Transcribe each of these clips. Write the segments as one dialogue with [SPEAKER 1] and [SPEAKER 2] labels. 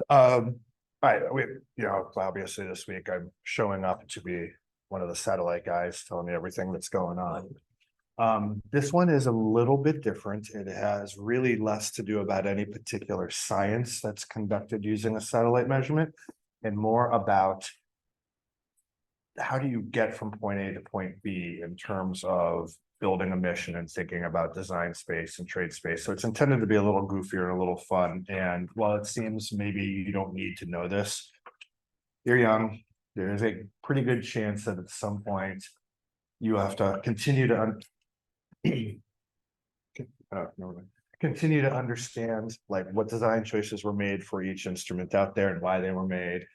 [SPEAKER 1] Um, obviously this week I'm showing up to be one of the satellite guys telling me everything that's going on. This one is a little bit different. It has really less to do about any particular science that's conducted using a satellite measurement and more about how do you get from point A to point B in terms of building a mission and thinking about design space and trade space. So it's intended to be a little goofier and a little fun. And while it seems maybe you don't need to know this, you're young. There is a pretty good chance that at some point you have to continue to continue to understand like what design choices were made for each instrument out there and why they were made.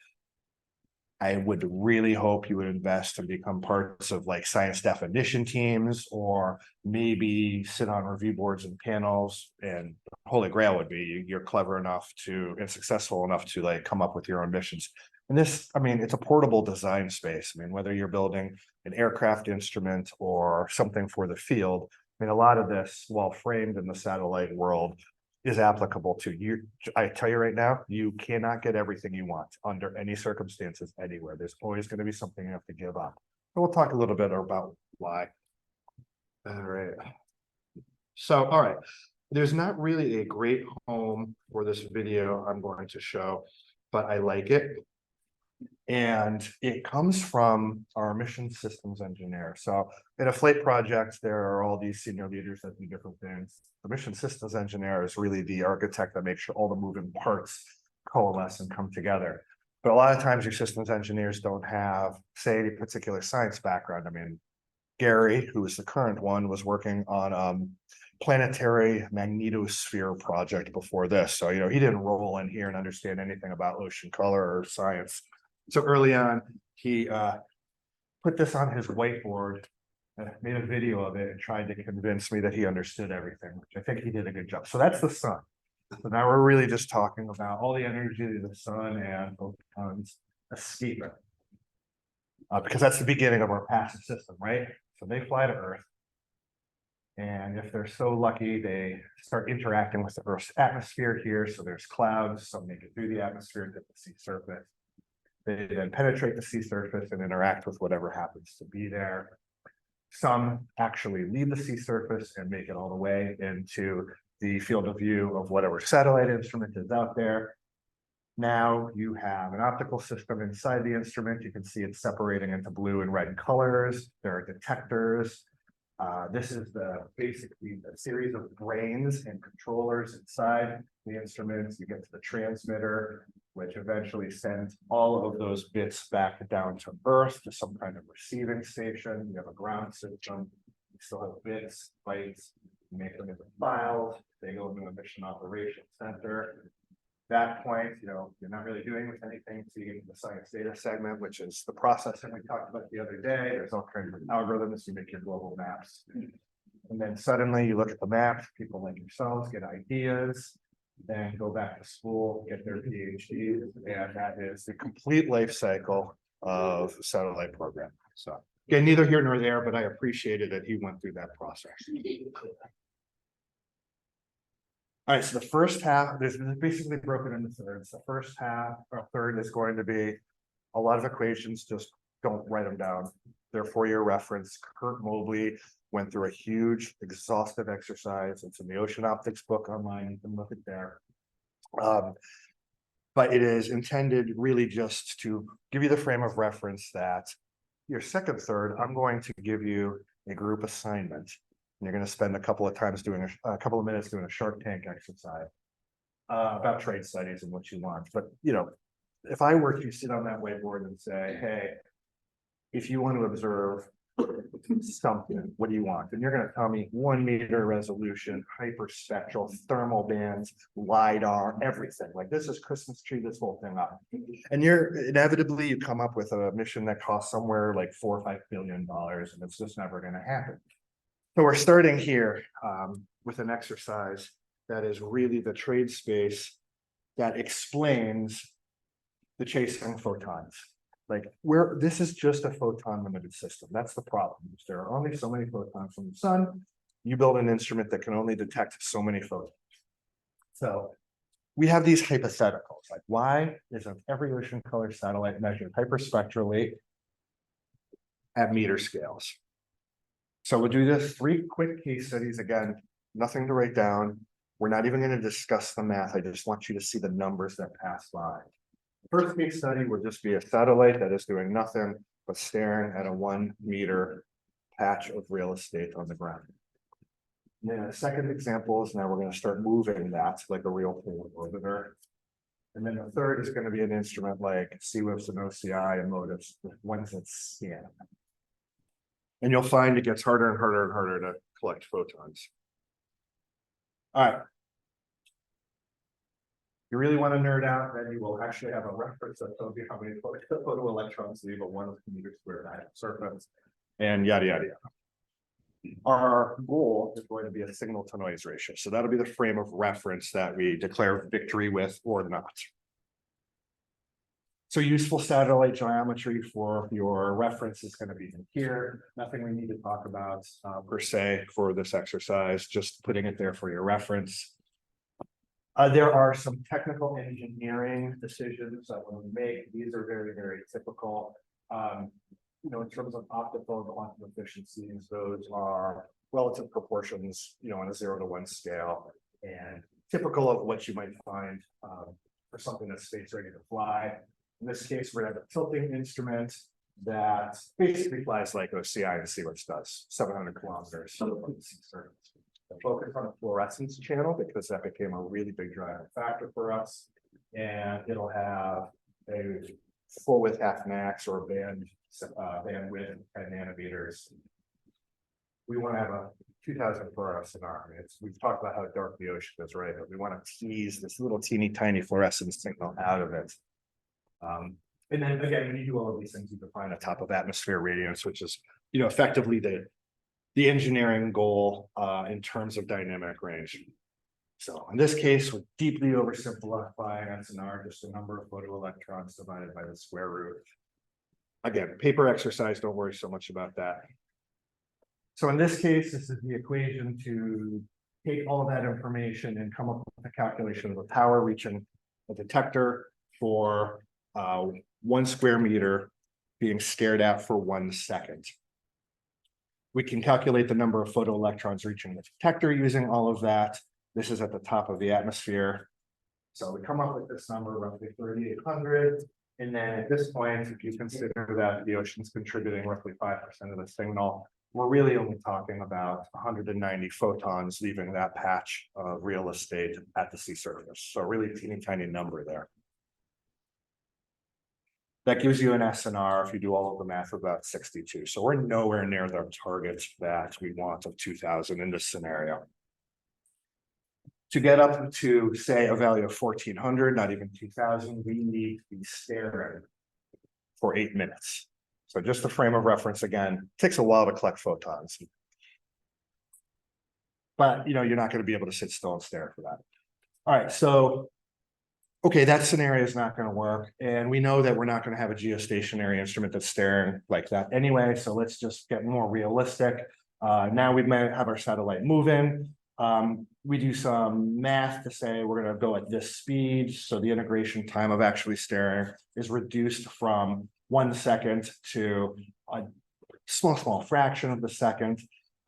[SPEAKER 1] I would really hope you would invest and become parts of like science definition teams, or maybe sit on review boards and panels. And holy grail would be you're clever enough to and successful enough to like come up with your own missions. And this, I mean, it's a portable design space. I mean, whether you're building an aircraft instrument or something for the field, I mean, a lot of this, while framed in the satellite world, is applicable to you. I tell you right now, you cannot get everything you want under any circumstances anywhere. There's always going to be something you have to give up. But we'll talk a little bit about why. All right. So, all right. There's not really a great home for this video I'm going to show, but I like it. And it comes from our mission systems engineer. So in a flight project, there are all these senior leaders that do different things. The mission systems engineer is really the architect that makes sure all the moving parts coalesce and come together. But a lot of times your systems engineers don't have, say, any particular science background. I mean, Gary, who is the current one, was working on planetary magnetosphere project before this. So, he didn't roll in here and understand anything about ocean color or science. So early on, he put this on his whiteboard, made a video of it, and tried to convince me that he understood everything, which I think he did a good job. So that's the sun. So now we're really just talking about all the energy the sun and photons escape it. Because that's the beginning of our passive system, right? So they fly to Earth. And if they're so lucky, they start interacting with the Earth's atmosphere here. So there's clouds, some make it through the atmosphere to the sea surface. They then penetrate the sea surface and interact with whatever happens to be there. Some actually leave the sea surface and make it all the way into the field of view of whatever satellite instrument is out there. Now you have an optical system inside the instrument. You can see it separating into blue and red colors. There are detectors. This is basically a series of brains and controllers inside the instruments. You get to the transmitter, which eventually sends all of those bits back down to Earth to some kind of receiving station. You have a ground system. You still have bits, bytes. You make them into files. They go into a mission operations center. At that point, you're not really doing with anything until you get to the science data segment, which is the processing we talked about the other day. There's all kinds of algorithms. You make your global maps. And then suddenly you look at the map, people like yourselves get ideas, then go back to school, get their PhDs, and that is the complete life cycle of the satellite program. So again, neither here nor there, but I appreciated that he went through that process. All right, so the first half, this is basically broken into thirds. The first half or third is going to be a lot of equations, just don't write them down. They're for your reference. Kurt Mobley went through a huge, exhaustive exercise. It's in the Ocean Optics book online. You can look at there. But it is intended really just to give you the frame of reference that your second third, I'm going to give you a group assignment. And you're going to spend a couple of minutes doing a Shark Tank exercise about trade studies and what you want. But, if I were to sit on that whiteboard and say, hey, if you want to observe something, what do you want? And you're going to tell me 1 meter resolution, hyperspectral, thermal bands, LiDAR, everything. Like this is Christmas tree, this whole thing up. And inevitably you come up with a mission that costs somewhere like $4 or $5 billion, and it's just never going to happen. So we're starting here with an exercise that is really the trade space that explains the chasing photons. Like this is just a photon limited system. That's the problem. There are only so many photons from the sun. You build an instrument that can only detect so many photons. So we have these hypotheticals, like why isn't every ocean color satellite measured hyperspectrally at meter scales? So we'll do this 3 quick case studies. Again, nothing to write down. We're not even going to discuss the math. I just want you to see the numbers that pass by. The first case study will just be a satellite that is doing nothing but staring at a 1 meter patch of real estate on the ground. And then the second example is now we're going to start moving that like a real polar orbiter. And then the third is going to be an instrument like CWIFs and OCI and MODIS, ones that scan. And you'll find it gets harder and harder and harder to collect photons. All right. You really want to nerd out, then you will actually have a reference that tells you how many photoelectrons leave a 1 meter squared surface, and yada, yada, yada. Our goal is going to be a signal to noise ratio. So that'll be the frame of reference that we declare victory with or not. So useful satellite geometry for your reference is going to be in here. Nothing we need to talk about per se for this exercise, just putting it there for your reference. There are some technical engineering decisions that we'll make. These are very, very typical. In terms of optical and quantum efficiencies, those are relative proportions, on a 0 to 1 scale, and typical of what you might find for something that's space ready to fly. In this case, we're going to have a tilting instrument that basically flies like OCI and CWIFs does, 700 kilometers. Focus on the fluorescence channel because that became a really big driving factor for us. And it'll have a full width half max or bandwidth 10 nanometers. We want to have a 2000 fluorescent arm. We've talked about how dark the ocean is, right? But we want to tease this little teeny tiny fluorescence signal out of it. And then again, when you do all of these things, you define a top of atmosphere radiance, which is, effectively the engineering goal in terms of dynamic range. So in this case, we're deeply oversimplifying SNR, just a number of photoelectrons divided by the square root. Again, paper exercise, don't worry so much about that. So in this case, this is the equation to take all of that information and come up with a calculation of the power reaching a detector for 1 square meter being stared at for 1 second. We can calculate the number of photoelectrons reaching the detector using all of that. This is at the top of the atmosphere. So we come up with this number, roughly 3,800. And then at this point, if you consider that the ocean's contributing roughly 5% of the signal, we're really only talking about 190 photons leaving that patch of real estate at the sea surface. So a really teeny tiny number there. That gives you an SNR, if you do all of the math, about 62. So we're nowhere near the target that we want of 2000 in this scenario. To get up to, say, a value of 1400, not even 2000, we need to be staring for 8 minutes. So just a frame of reference, again, takes a while to collect photons. But, you're not going to be able to sit still and stare for that. All right, so okay, that scenario is not going to work. And we know that we're not going to have a geostationary instrument that's staring like that anyway. So let's just get more realistic. Now we might have our satellite moving. We do some math to say we're going to go at this speed. So the integration time of actually staring is reduced from 1 second to a small fraction of the second.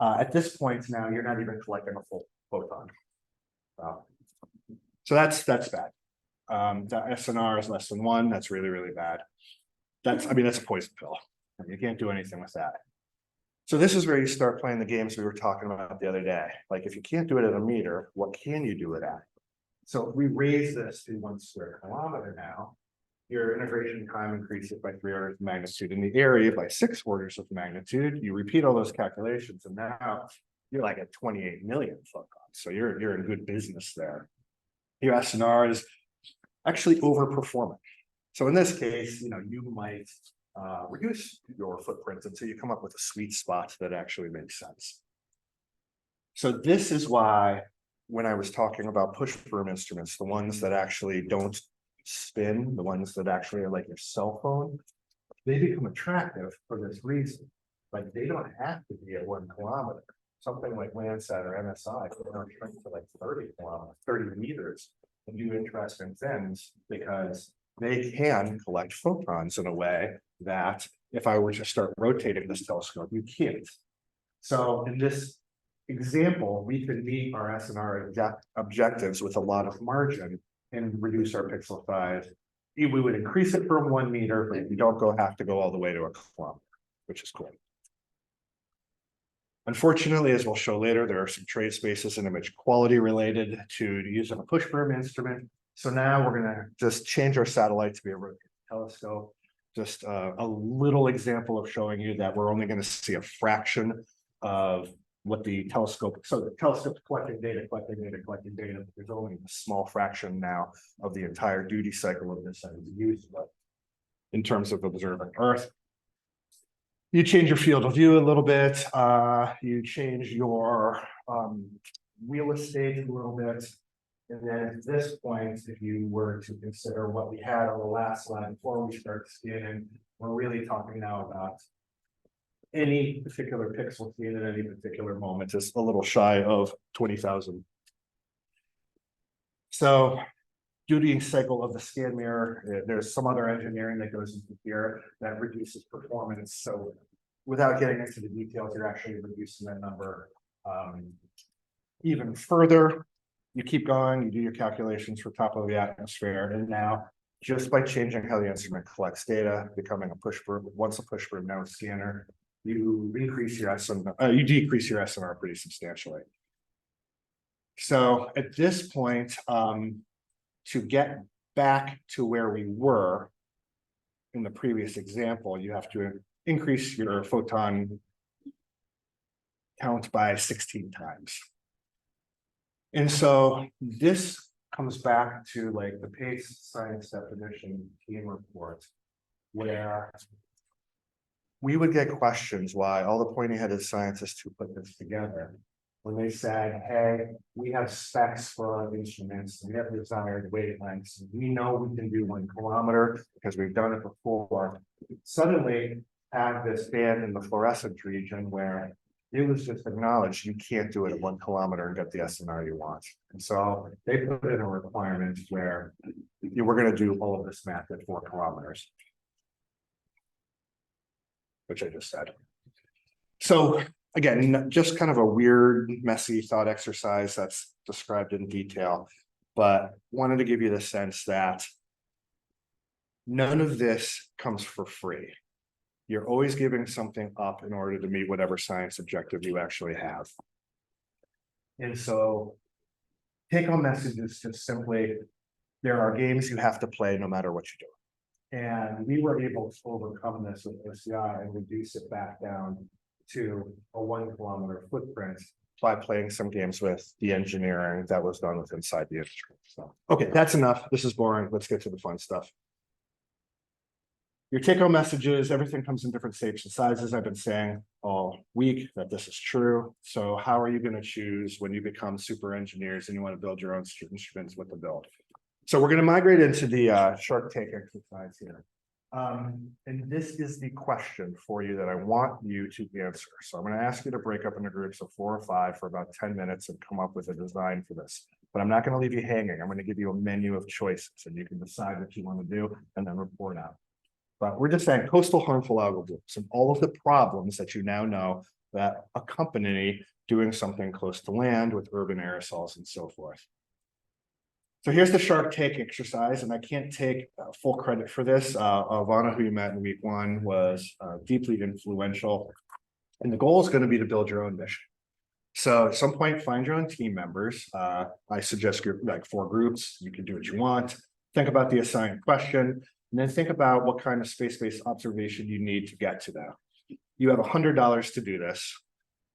[SPEAKER 1] At this point now, you're not even collecting a full photon. So that's bad. The SNR is less than 1. That's really, really bad. That's a poison pill. You can't do anything with that. So this is where you start playing the games we were talking about the other day. Like if you can't do it at a meter, what can you do it at? So if we raise this to 1 square kilometer now, your integration time increases by 3 orders of magnitude, and the area by 6 orders of magnitude. You repeat all those calculations, and now you're like at 28 million photons. So you're in good business there. Your SNR is actually overperforming. So in this case, you might reduce your footprint until you come up with a sweet spot that actually makes sense. So this is why when I was talking about push broom instruments, the ones that actually don't spin, the ones that actually are like your cell phone, they become attractive for this reason. Like they don't have to be at 1 kilometer. Something like Landsat or MSI, they don't shrink to like 30 kilometers, 30 meters. and do interesting things because they can collect photons in a way that if I were to start rotating this telescope, you can't. So in this example, we could meet our SNR objectives with a lot of margin and reduce our pixel size. We would increase it from 1 meter, but we don't have to go all the way to a kilometer, which is cool. Unfortunately, as we'll show later, there are some trade spaces and image quality related to using a push broom instrument. So now we're going to just change our satellite to be a rotating telescope. Just a little example of showing you that we're only going to see a fraction of what the telescope. So the telescope's collecting data, but there's only a small fraction now of the entire duty cycle of this that is used in terms of observing Earth. You change your field of view a little bit. You change your real estate a little bit. And then at this point, if you were to consider what we had on the last slide before we start scanning, we're really talking now about any particular pixel seen at any particular moment is a little shy of 20,000. So duty cycle of the scan mirror, there's some other engineering that goes into here that reduces performance. So without getting into the details, you're actually reducing that number even further. You keep going, you do your calculations for top of the atmosphere, and now just by changing how the instrument collects data, becoming a push broom, once a push broom, now a scanner, you increase your SNR, you decrease your SNR pretty substantially. So at this point, to get back to where we were in the previous example, you have to increase your photon count by 16 times. And so this comes back to like the PACE science definition team report, where we would get questions why all the pointy-headed scientists who put this together, when they said, hey, we have specs for our instruments, we have desired wavelengths, we know we can do 1 kilometer because we've done it before, suddenly have this band in the fluorescent region where it was just acknowledged you can't do it at 1 kilometer and get the SNR you want. And so they put in a requirement where we're going to do all of this math at 4 kilometers, which I just said. So again, just kind of a weird, messy thought exercise that's described in detail, but wanted to give you the sense that none of this comes for free. You're always giving something up in order to meet whatever science objective you actually have. And so take-home message is just simply, there are games you have to play no matter what you do. And we were able to overcome this with OCI and reduce it back down to a 1 kilometer footprint by playing some games with the engineering that was done with inside the instrument. So, okay, that's enough. This is boring. Let's get to the fun stuff. Your take-home messages, everything comes in different shapes and sizes. I've been saying all week that this is true. So how are you going to choose when you become super engineers and you want to build your own instruments with the build? So we're going to migrate into the Shark Tank exercise here. And this is the question for you that I want you to answer. So I'm going to ask you to break up into groups of 4 or 5 for about 10 minutes and come up with a design for this. But I'm not going to leave you hanging. I'm going to give you a menu of choices and you can decide what you want to do and then report out. But we're just saying coastal harmful algal blooms and all of the problems that you now know that accompany doing something close to land with urban aerosols and so forth. So here's the Shark Tank exercise, and I can't take full credit for this. Ivana, who you met in week 1, was deeply influential. And the goal is going to be to build your own mission. So at some point, find your own team members. I suggest like 4 groups. You can do what you want. Think about the assigned question. And then think about what kind of space-based observation you need to get to that. You have $100 to do this,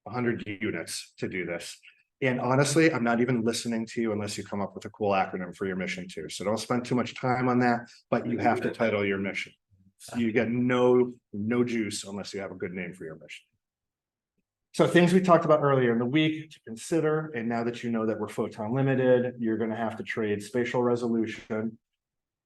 [SPEAKER 1] 100 units to do this. And honestly, I'm not even listening to you unless you come up with a cool acronym for your mission too. So don't spend too much time on that, but you have to title your mission. You get no juice unless you have a good name for your mission. So things we talked about earlier in the week to consider, and now that you know that we're photon limited, you're going to have to trade spatial resolution.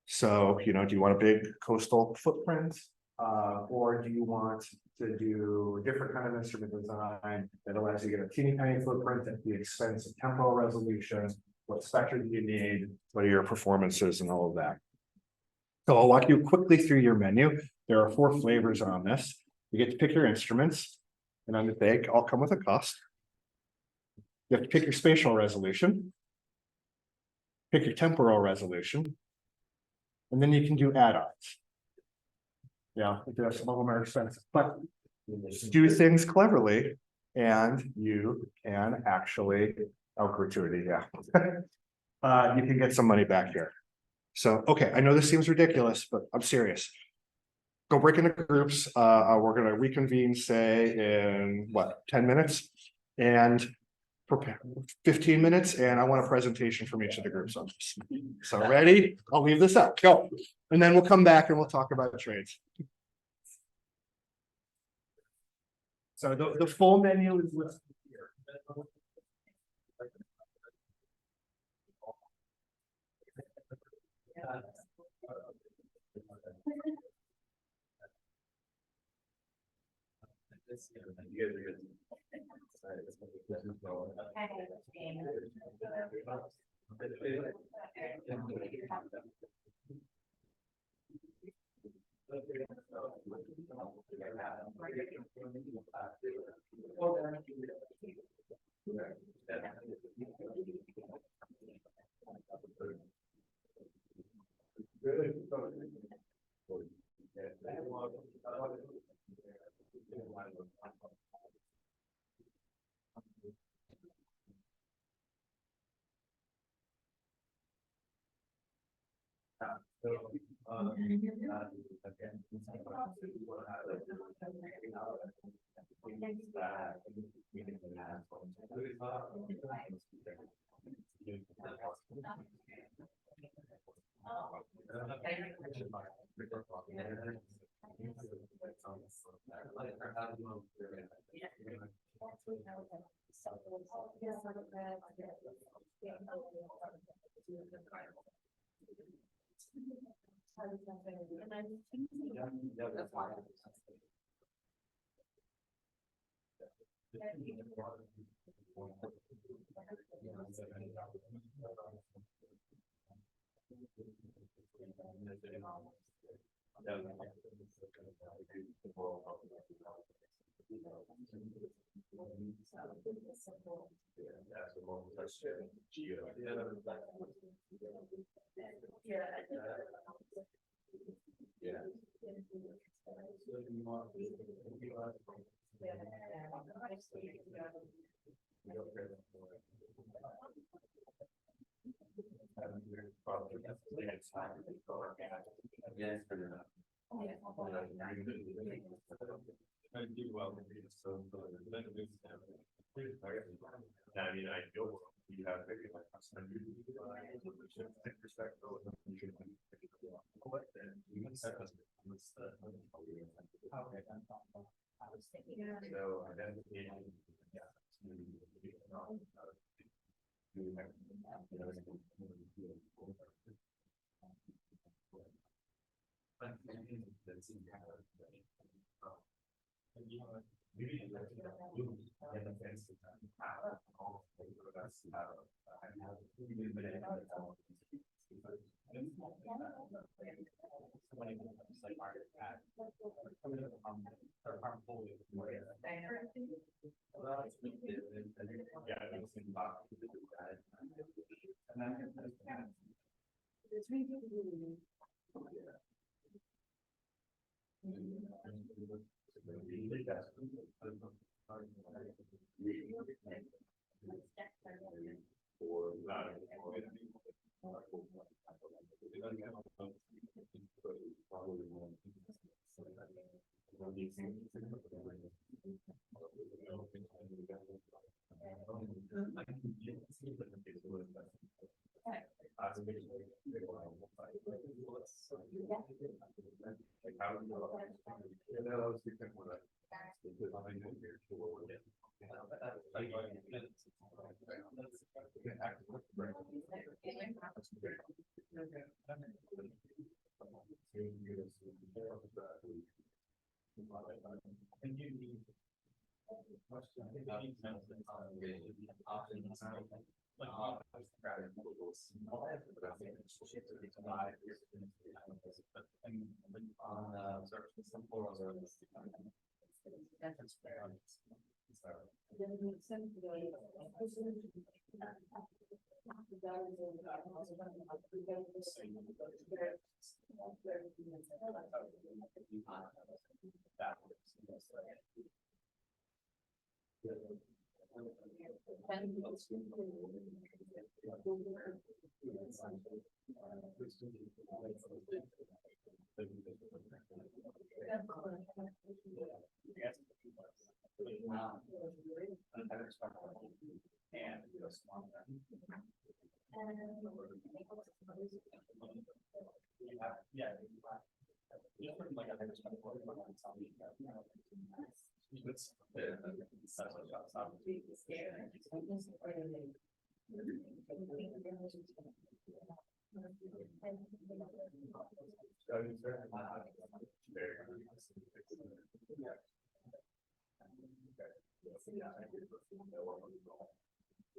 [SPEAKER 1] So, do you want a big coastal footprint, or do you want to do a different kind of instrument design that allows you to get a teeny tiny footprint at the expense of temporal resolution? What spectrum do you need? What are your performances and all of that? So I'll walk you quickly through your menu. There are 4 flavors on this. You get to pick your instruments, and they all come with a cost. You have to pick your spatial resolution, pick your temporal resolution, and then you can do add-ons. Yeah, some of them are expensive, but do things cleverly, and you can actually, oh, gratuity, yeah. You can get some money back here. So, okay, I know this seems ridiculous, but I'm serious. Go break into groups. We're gonna reconvene, say, in what, 10 minutes? And prepare 15 minutes, and I want a presentation from each of the groups on this. So ready? I'll leave this up. Go. And then we'll come back and we'll talk about trades. So the full menu is listed here.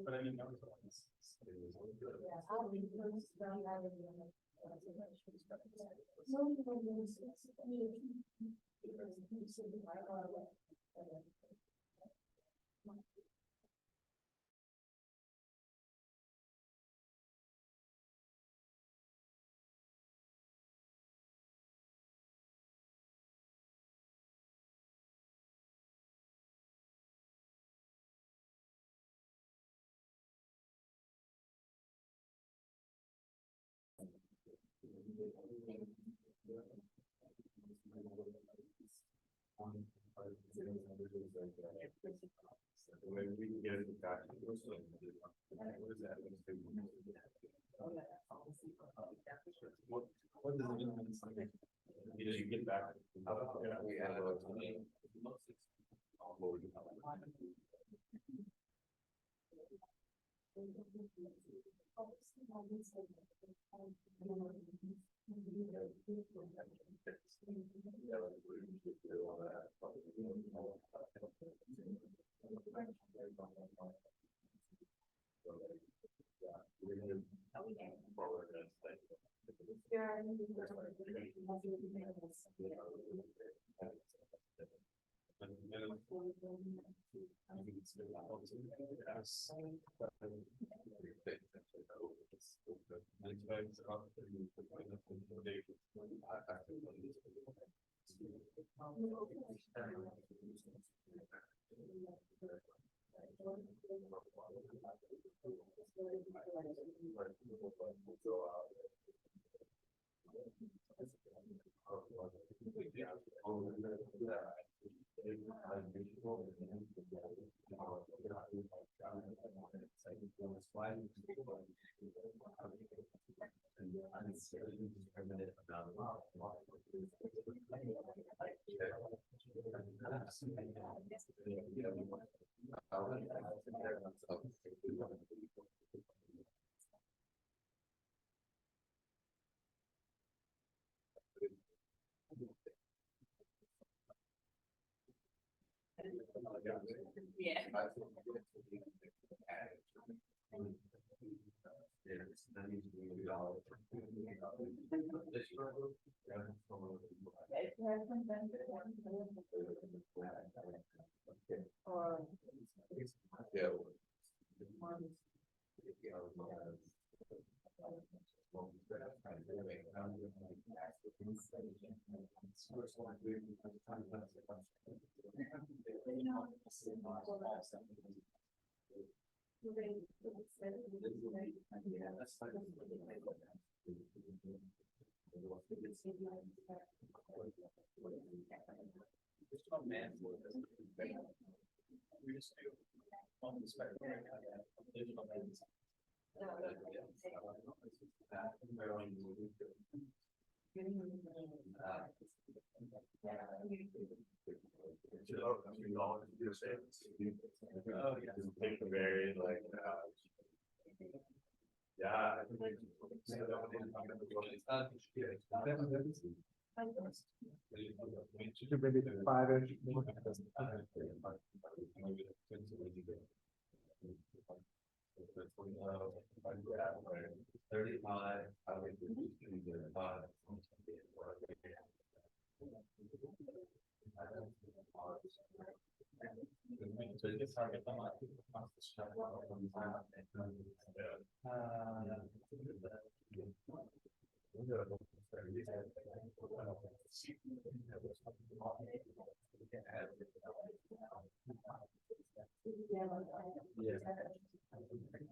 [SPEAKER 2] But I mean, what does it mean? You get back. Yeah. Very like yeah, I think
[SPEAKER 1] Maybe 5-inch.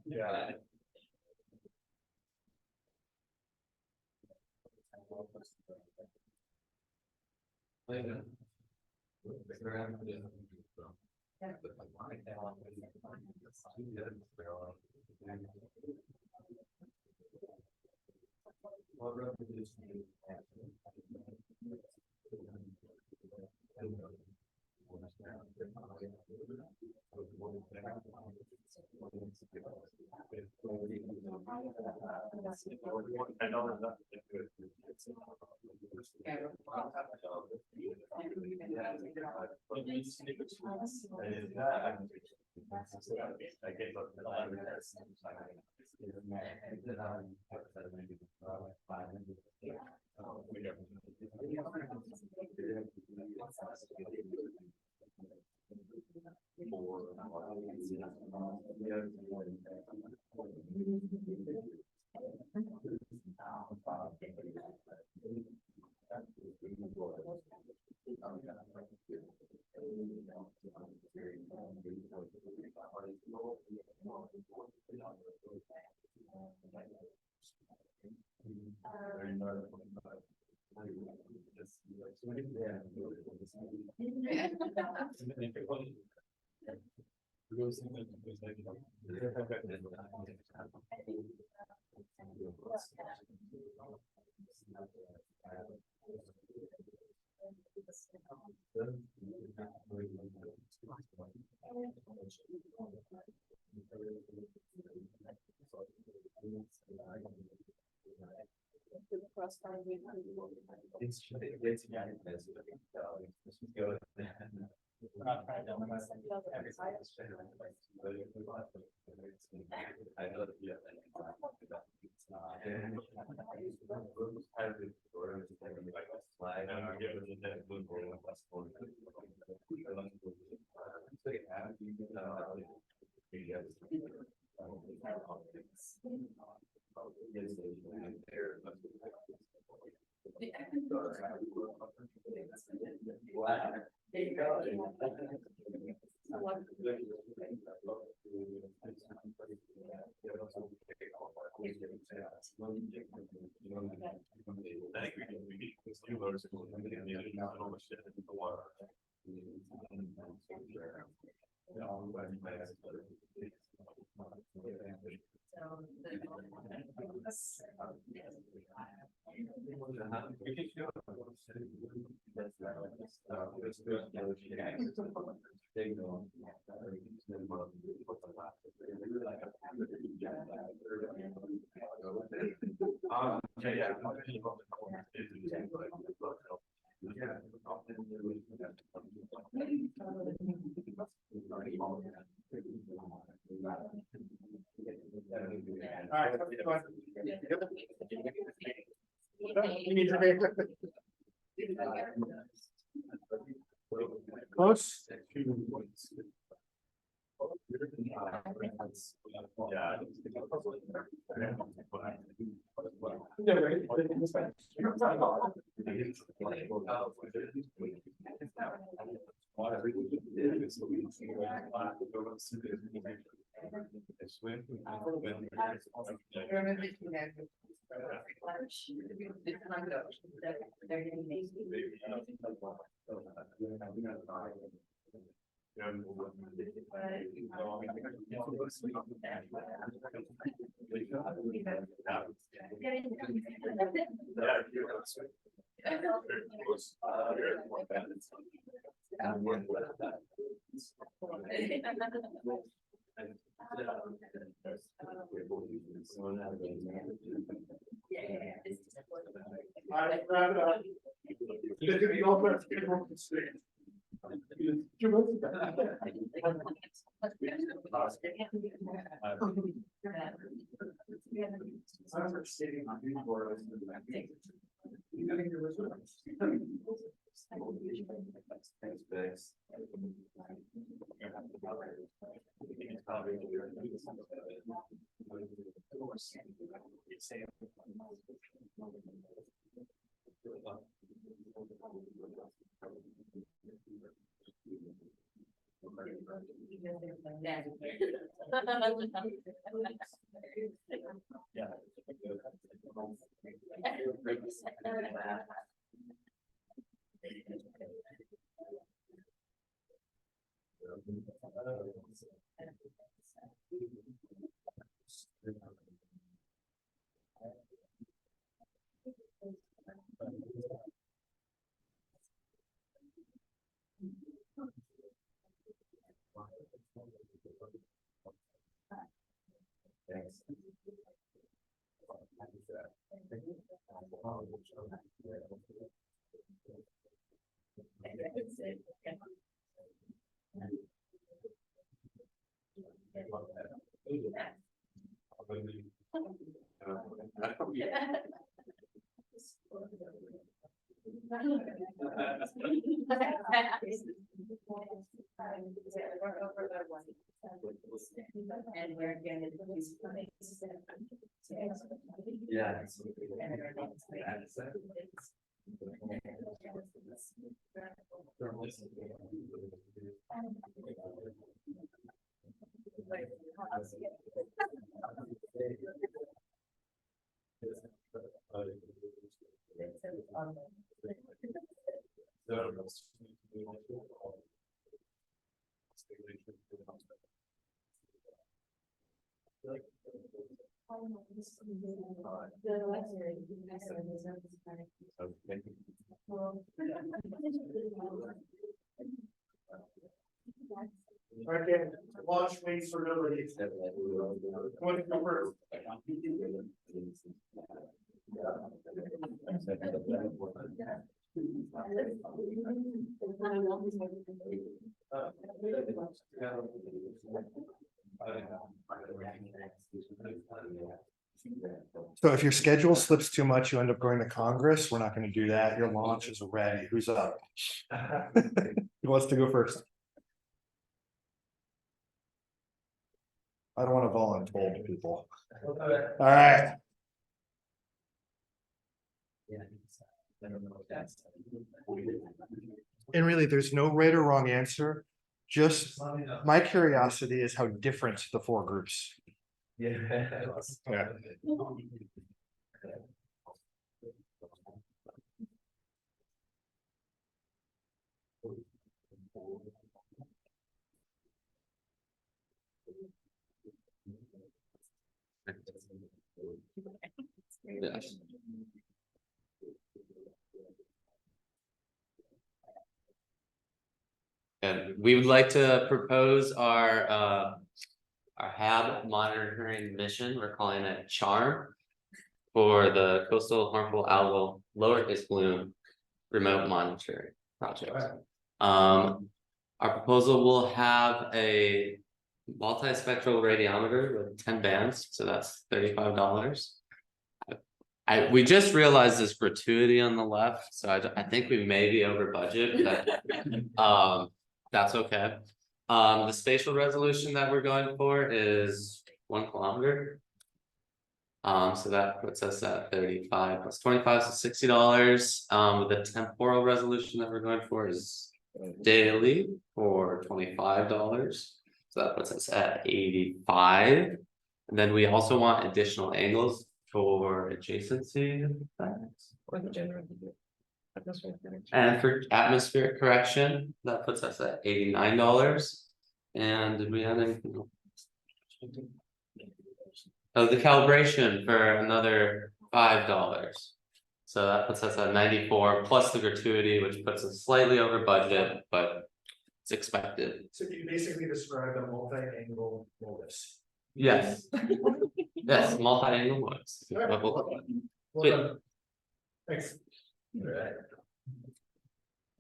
[SPEAKER 2] Yeah.
[SPEAKER 1] Close. All right, wrap it up.
[SPEAKER 3] And we're gonna do these.
[SPEAKER 2] Yeah.
[SPEAKER 1] Okay, launch waits for nobody. Want to go first? So if your schedule slips too much, you end up going to Congress. We're not going to do that. Your launch is ready. Who's up? Who wants to go first? I don't want to voluntold people. All right. And really, there's no right or wrong answer. Just my curiosity is how different the four groups.
[SPEAKER 2] Yeah.
[SPEAKER 1] Yeah.
[SPEAKER 4] Yes. And we would like to propose our HAB monitoring mission. We're calling it CHARM for the coastal harmful algal lowercase bloom remote monitoring project. Our proposal will have a multispectral radiometer with 10 bands, so that's $35. We just realized this gratuity on the left, so I think we may be over budget, but that's okay. The spatial resolution that we're going for is 1 kilometer. So that puts us at 35 plus 25, so $60. The temporal resolution that we're going for is daily for $25. So that puts us at 85. And then we also want additional angles for adjacency effects. And for atmospheric correction, that puts us at $89. And did we have anything else? Oh, the calibration for another $5. So that puts us at 94 plus the gratuity, which puts us slightly over budget, but it's expected.
[SPEAKER 1] So you basically described a multi-angle modus.
[SPEAKER 4] Yes. Yes, multi-angle modes.
[SPEAKER 1] Well done. Thanks.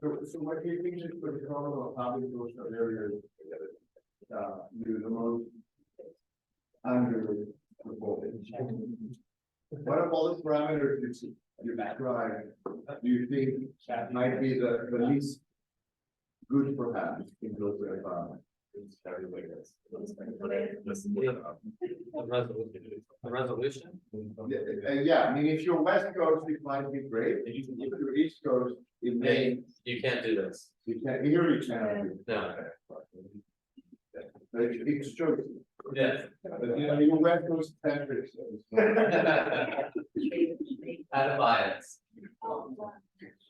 [SPEAKER 5] So what do you think is for the problem of having those areas, the most under the voltage? What of all the parameters you described, do you think might be the least good perhaps in those environments?
[SPEAKER 4] The resolution?
[SPEAKER 5] Yeah, I mean, if you're west coast, it might be great. If you're east coast, it may,
[SPEAKER 4] You can't do this.
[SPEAKER 5] you can't, here you can.
[SPEAKER 4] No.
[SPEAKER 5] But it's true.
[SPEAKER 4] Yes.
[SPEAKER 5] But you know, your west coast centric.
[SPEAKER 4] Out of bias.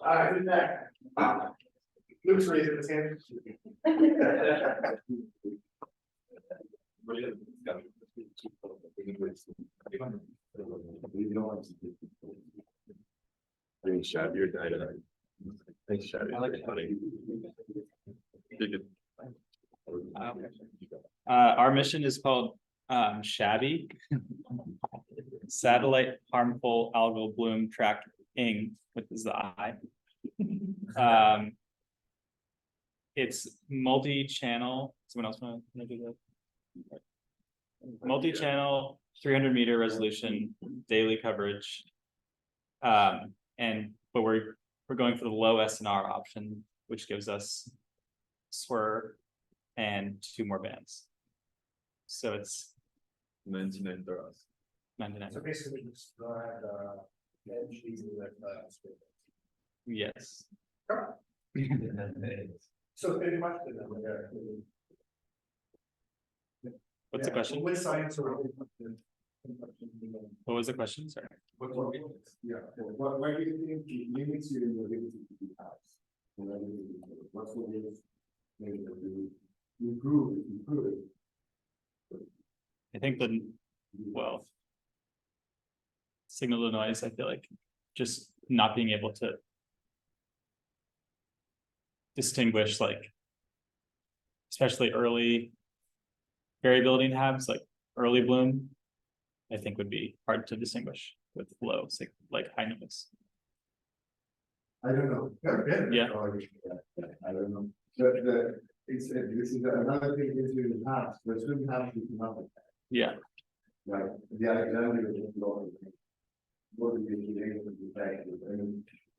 [SPEAKER 2] Alright, who's next? Luke's raising his hand.
[SPEAKER 6] Thanks, Shab, you're dynamite. Thanks, Shab.
[SPEAKER 2] I like it.
[SPEAKER 6] Funny. You could-
[SPEAKER 7] Our mission is called Shabby. Satellite Harmful Algal Bloom Tracking, which is the I. It's multi-channel. Someone else want to do that? Multi-channel, 300-meter resolution, daily coverage. But we're going for the low SNR option, which gives us SWIR and 2 more bands. So it's
[SPEAKER 6] 99 for us.
[SPEAKER 7] 99.
[SPEAKER 2] So basically, just edge these with
[SPEAKER 7] Yes.
[SPEAKER 2] So pretty much.
[SPEAKER 7] What's the question?
[SPEAKER 2] What science are we?
[SPEAKER 7] What was the question? Sorry.
[SPEAKER 5] Yeah, what do you think limits you in your ability to do house? What's the limit? Maybe to improve it.
[SPEAKER 7] I think well, signal to noise, I feel like just not being able to distinguish, like, especially early variability in HABs, like early bloom, I think would be hard to distinguish with low, like high noise.
[SPEAKER 5] I don't know.
[SPEAKER 7] Yeah.
[SPEAKER 5] I don't know. This is another thing is in the house, but shouldn't have to come up with that.
[SPEAKER 7] Yeah,
[SPEAKER 5] Like the Alexander is not. What do you think?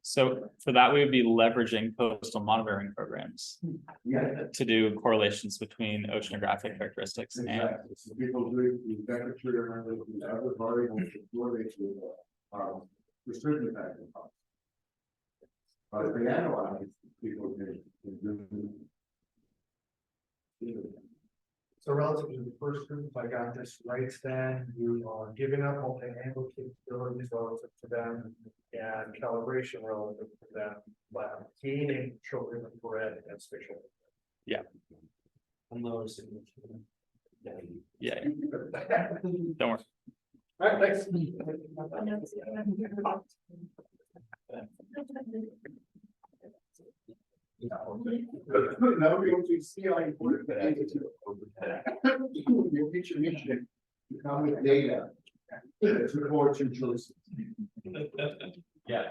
[SPEAKER 7] so for that, we would be leveraging coastal monitoring programs
[SPEAKER 5] Yeah.
[SPEAKER 7] to do correlations between oceanographic characteristics and
[SPEAKER 5] Exactly. So people do it with temperature and with other variables to correlate with certain types of house. But if they analyze, people can do.
[SPEAKER 2] So relative to the first group, if I got this right, then you are giving up multi-angle capabilities relative to them and calibration relative to them, but gaining children infrared and spatial.
[SPEAKER 7] Yeah.
[SPEAKER 2] And those.
[SPEAKER 7] yeah. Don't worry.
[SPEAKER 2] All right, thanks.
[SPEAKER 5] Now we're going to see how important that is. Your future mission to come with data to support your choices.
[SPEAKER 2] Yeah.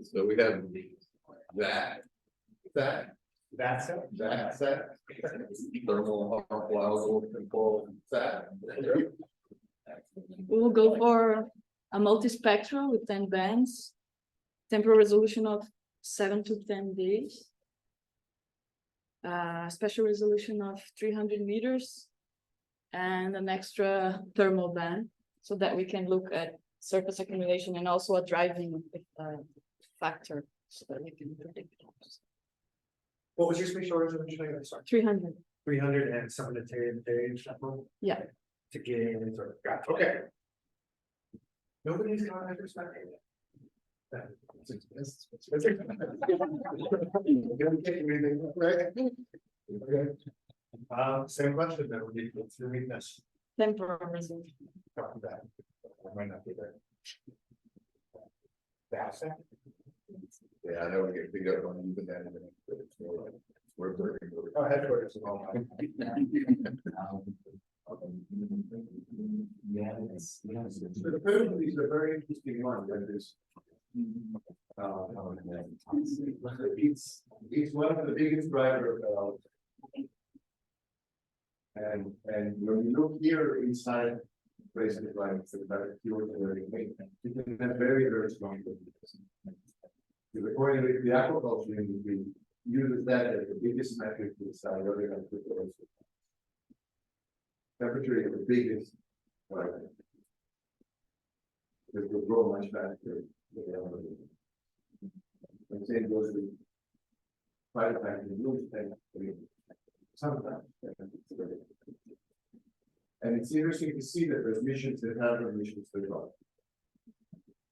[SPEAKER 6] So we have
[SPEAKER 2] That's it.
[SPEAKER 5] That
[SPEAKER 6] thermal harmful algal control set.
[SPEAKER 8] We will go for a multispectral with 10 bands, temporal resolution of 7 to 10 days, special resolution of 300 meters, and an extra thermal band so that we can look at surface accumulation and also a driving factor so that we can predict.
[SPEAKER 2] What was your spatial resolution again? Sorry.
[SPEAKER 8] 300.
[SPEAKER 2] 300 and 7 to 10 days.
[SPEAKER 8] Yeah.
[SPEAKER 2] To gain, or, gotcha, okay. Nobody's got understanding. Same question then, what's your weakness?
[SPEAKER 8] Temporal resolution.
[SPEAKER 2] Copy that. I might not be there. That's it.
[SPEAKER 5] Yeah, I know we get big up on even that, but it's more like, we're working.
[SPEAKER 2] Our headquarters is all.
[SPEAKER 5] So the first one is a very interesting one, that is. It's one of the biggest driver of. And when you look here inside places like the fuel and everything, you can have very, very strong. Because according to the aquaculture industry, uses that as the biggest metric to decide whether they're going to put those. Temperature is the biggest. It will grow much faster. And same goes with. Private banking, you think, sometimes. And it's interesting to see that there's missions that have missions that don't.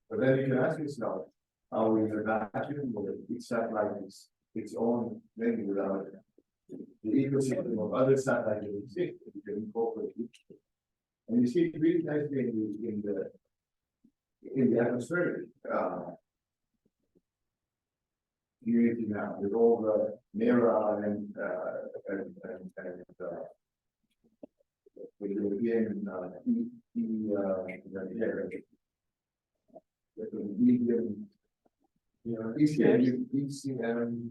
[SPEAKER 5] But then you can ask yourself, how in a vacuum where each satellite is its own thing without the ecosystem of other satellites that exist, that you can incorporate each. And you see it really nicely in the atmospheric community now, with all the NERA and the European medium, ECM,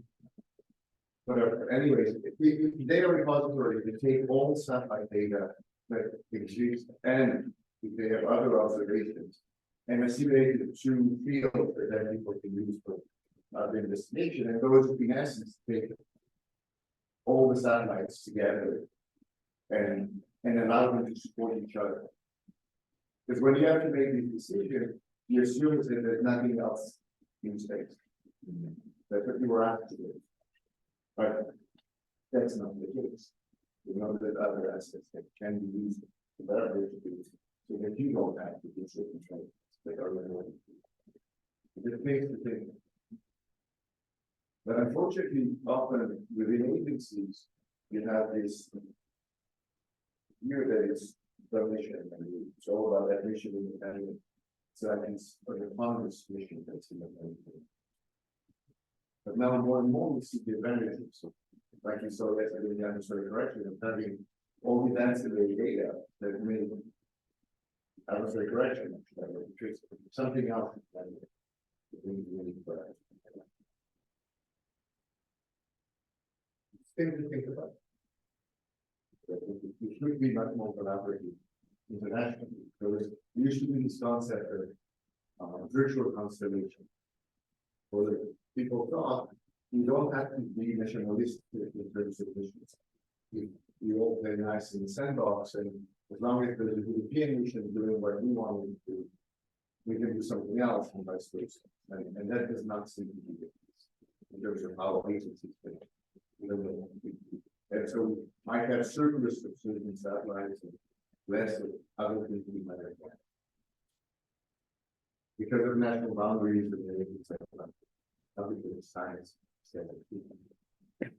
[SPEAKER 5] whatever. Anyways, the data repository, they take all satellite data that exists, and if they have other observations, and assimilate it to fields that then people can use for the investigation, and those in essence take all the satellites together and allow them to support each other. Because when you have to make these decisions, you assume that there's nothing else in space. That's what you were asked to do. But that's not the case. You know that other assets that can be used to better use, so that you don't have to do certain things that are related. It makes the thing. But unfortunately, often within agencies, you have this view that it's the mission, and it's all about that mission independent. So that means for the Congress mission that's independent. But now more and more we see the advantages. So, like you saw yesterday in the atmospheric correction of having all these ancillary data that made atmospheric correction something else that really thing to think about. It should be much more collaborative internationally. There used to be this concept of virtual constellation, where people thought you don't have to be nationalistic in terms of missions. You all play nice in the sandbox, and as long as there's a European mission doing what we want to do, we can do something else and vice versa. And that does not seem to be the case in terms of how agencies think. And so might have surplus of certain satellites and less of other things we might have. Because of national boundaries and everything, obviously the science said that.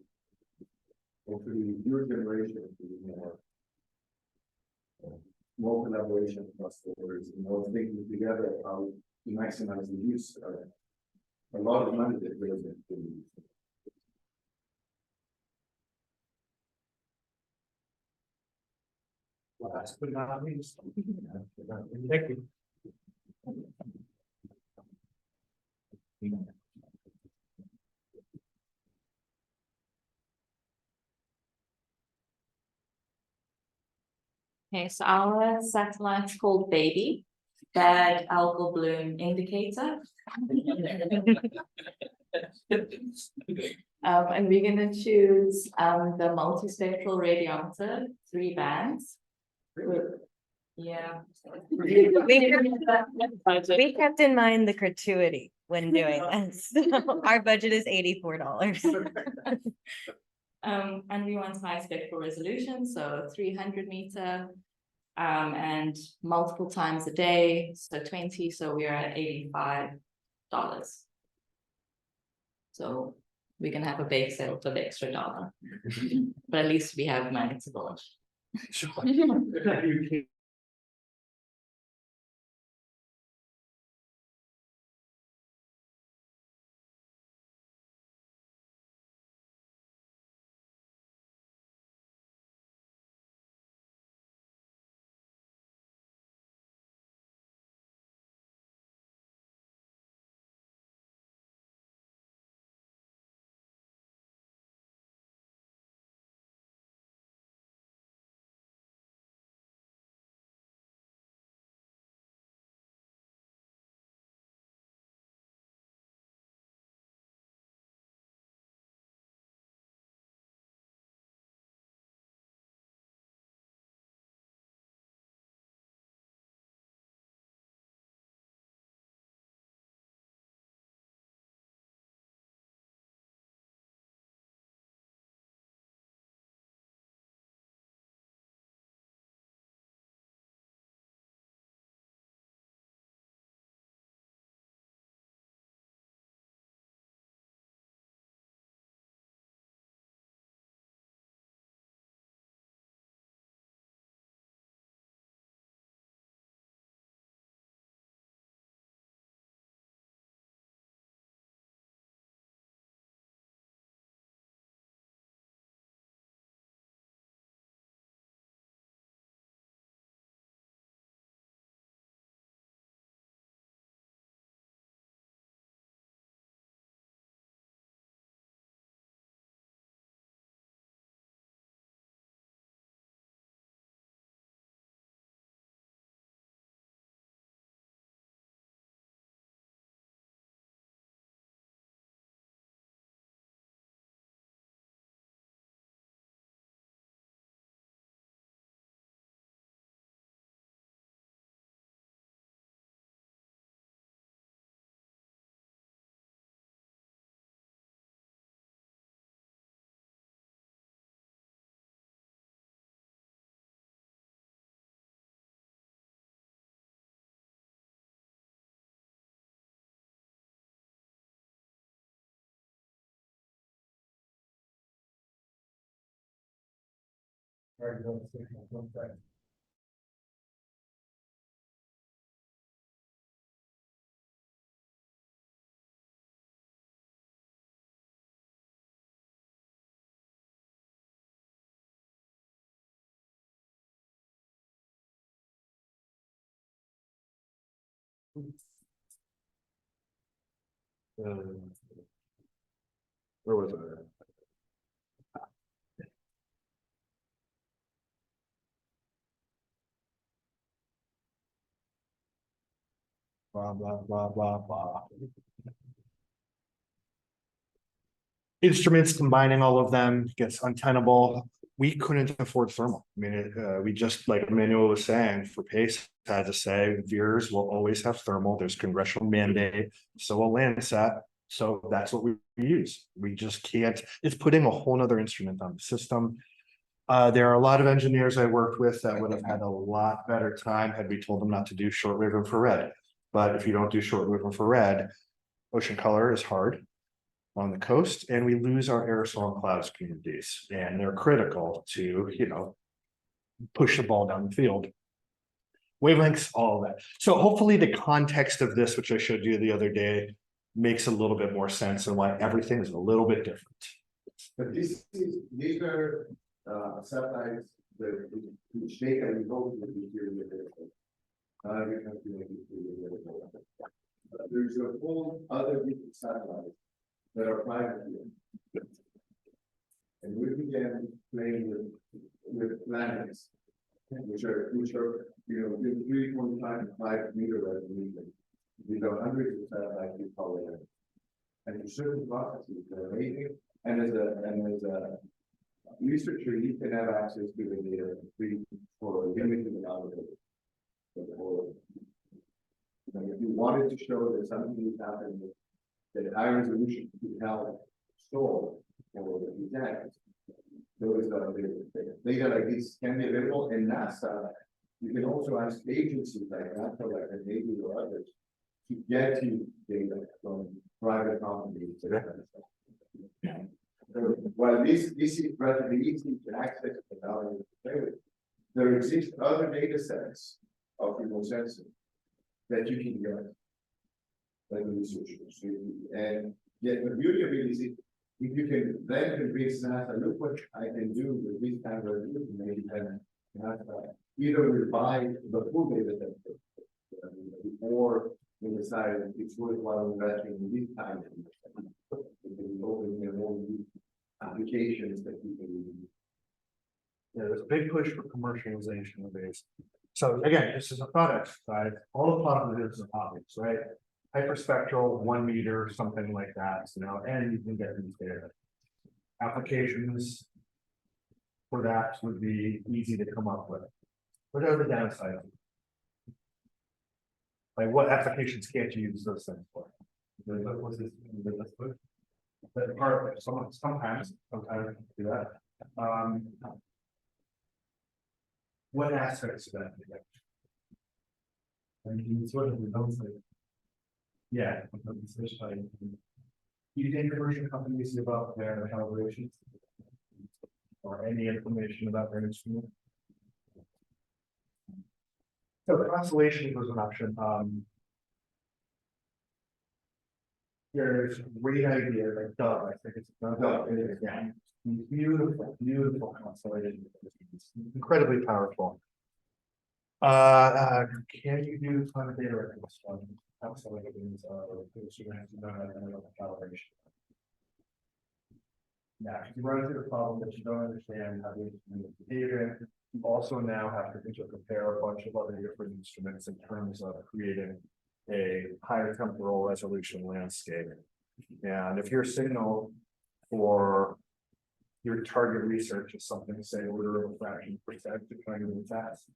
[SPEAKER 5] Hopefully, your generation will be more collaboration across borders and more thinking together how to maximize the use of a lot of money that goes into the use.
[SPEAKER 2] Last but not least. Thank you.
[SPEAKER 3] Okay, so our satellite's called Baby, Bad Algal Bloom Indicator. And we're gonna choose the multispectral radiometer, 3 bands. Yeah.
[SPEAKER 9] We kept in mind the gratuity when doing this. Our budget is $84.
[SPEAKER 3] And we want high spectral resolution, so 300 meter, and multiple times a day, so 20, so we're at $85. So we can have a bake sale for the extra $1, but at least we have money to go.
[SPEAKER 1] Where was it? Blah, blah, blah, blah, blah. Instruments, combining all of them gets untenable. We couldn't afford thermal. I mean, we just, like Emmanuel was saying, for pace, had to say, viewers will always have thermal. There's congressional mandate, so a Landsat. So that's what we use. We just can't, it's putting a whole nother instrument on the system. There are a lot of engineers I worked with that would have had a lot better time had we told them not to do shortwave infrared. But if you don't do shortwave infrared, ocean color is hard on the coast, and we lose our aerosol and clouds communities, and they're critical to, you know, push the ball down the field. Wavelengths, all of that. So hopefully the context of this, which I showed you the other day, makes a little bit more sense and why everything is a little bit different.
[SPEAKER 5] But these are satellites that which they can go to the interior. Not every country may be available. There's a whole other group of satellites that are private here. And we began playing with planets, which are you know 3.5 and 5 meter resolution. These are hundreds of satellites we call it. And for certain processes, they're amazing. And as a researcher, you can have access to the data free for a limited amount of it. If you wanted to show that something is happening that high resolution could help store for the exams, those are the data like this can be available in NASA. You can also ask agencies like NASA, like the Navy or others, to get you data from private companies. So while this is relatively easy to access the knowledge of the data, there exist other data sets of remote sensing that you can get like researchers. And yet the beauty of it is if you can then convince NASA, look what I can do with this kind of resolution, maybe then either we buy the full data set or we decide it's worthwhile investing in this kind of opening applications that people use.
[SPEAKER 1] Yeah, there's a big push for commercialization of these. So again, this is a product side, all the positives and obvious, right? Hyperspectral, 1 meter, something like that, you know, and you can get these data. Applications for that would be easy to come up with. What are the downsides? Like what applications can't you use those things for? But part sometimes do that. What aspects of that? I mean, sort of the downside. Yeah. Do you think commercial companies give up their calibrations? Or any information about their instrument? So the constellation was an option. There's a great idea, like Dove, I think it's Dove, it is, yeah. Beautiful, beautiful constellation. It's incredibly powerful. Can you do climate data recognition? Constellations, calibration. Yeah, you run into the problem that you don't understand how to instrument the data. You also now have to compare a bunch of other different instruments in terms of creating a higher temporal resolution landscape. And if your signal for your target research is something, say, order of a fraction percent to trying to move fast,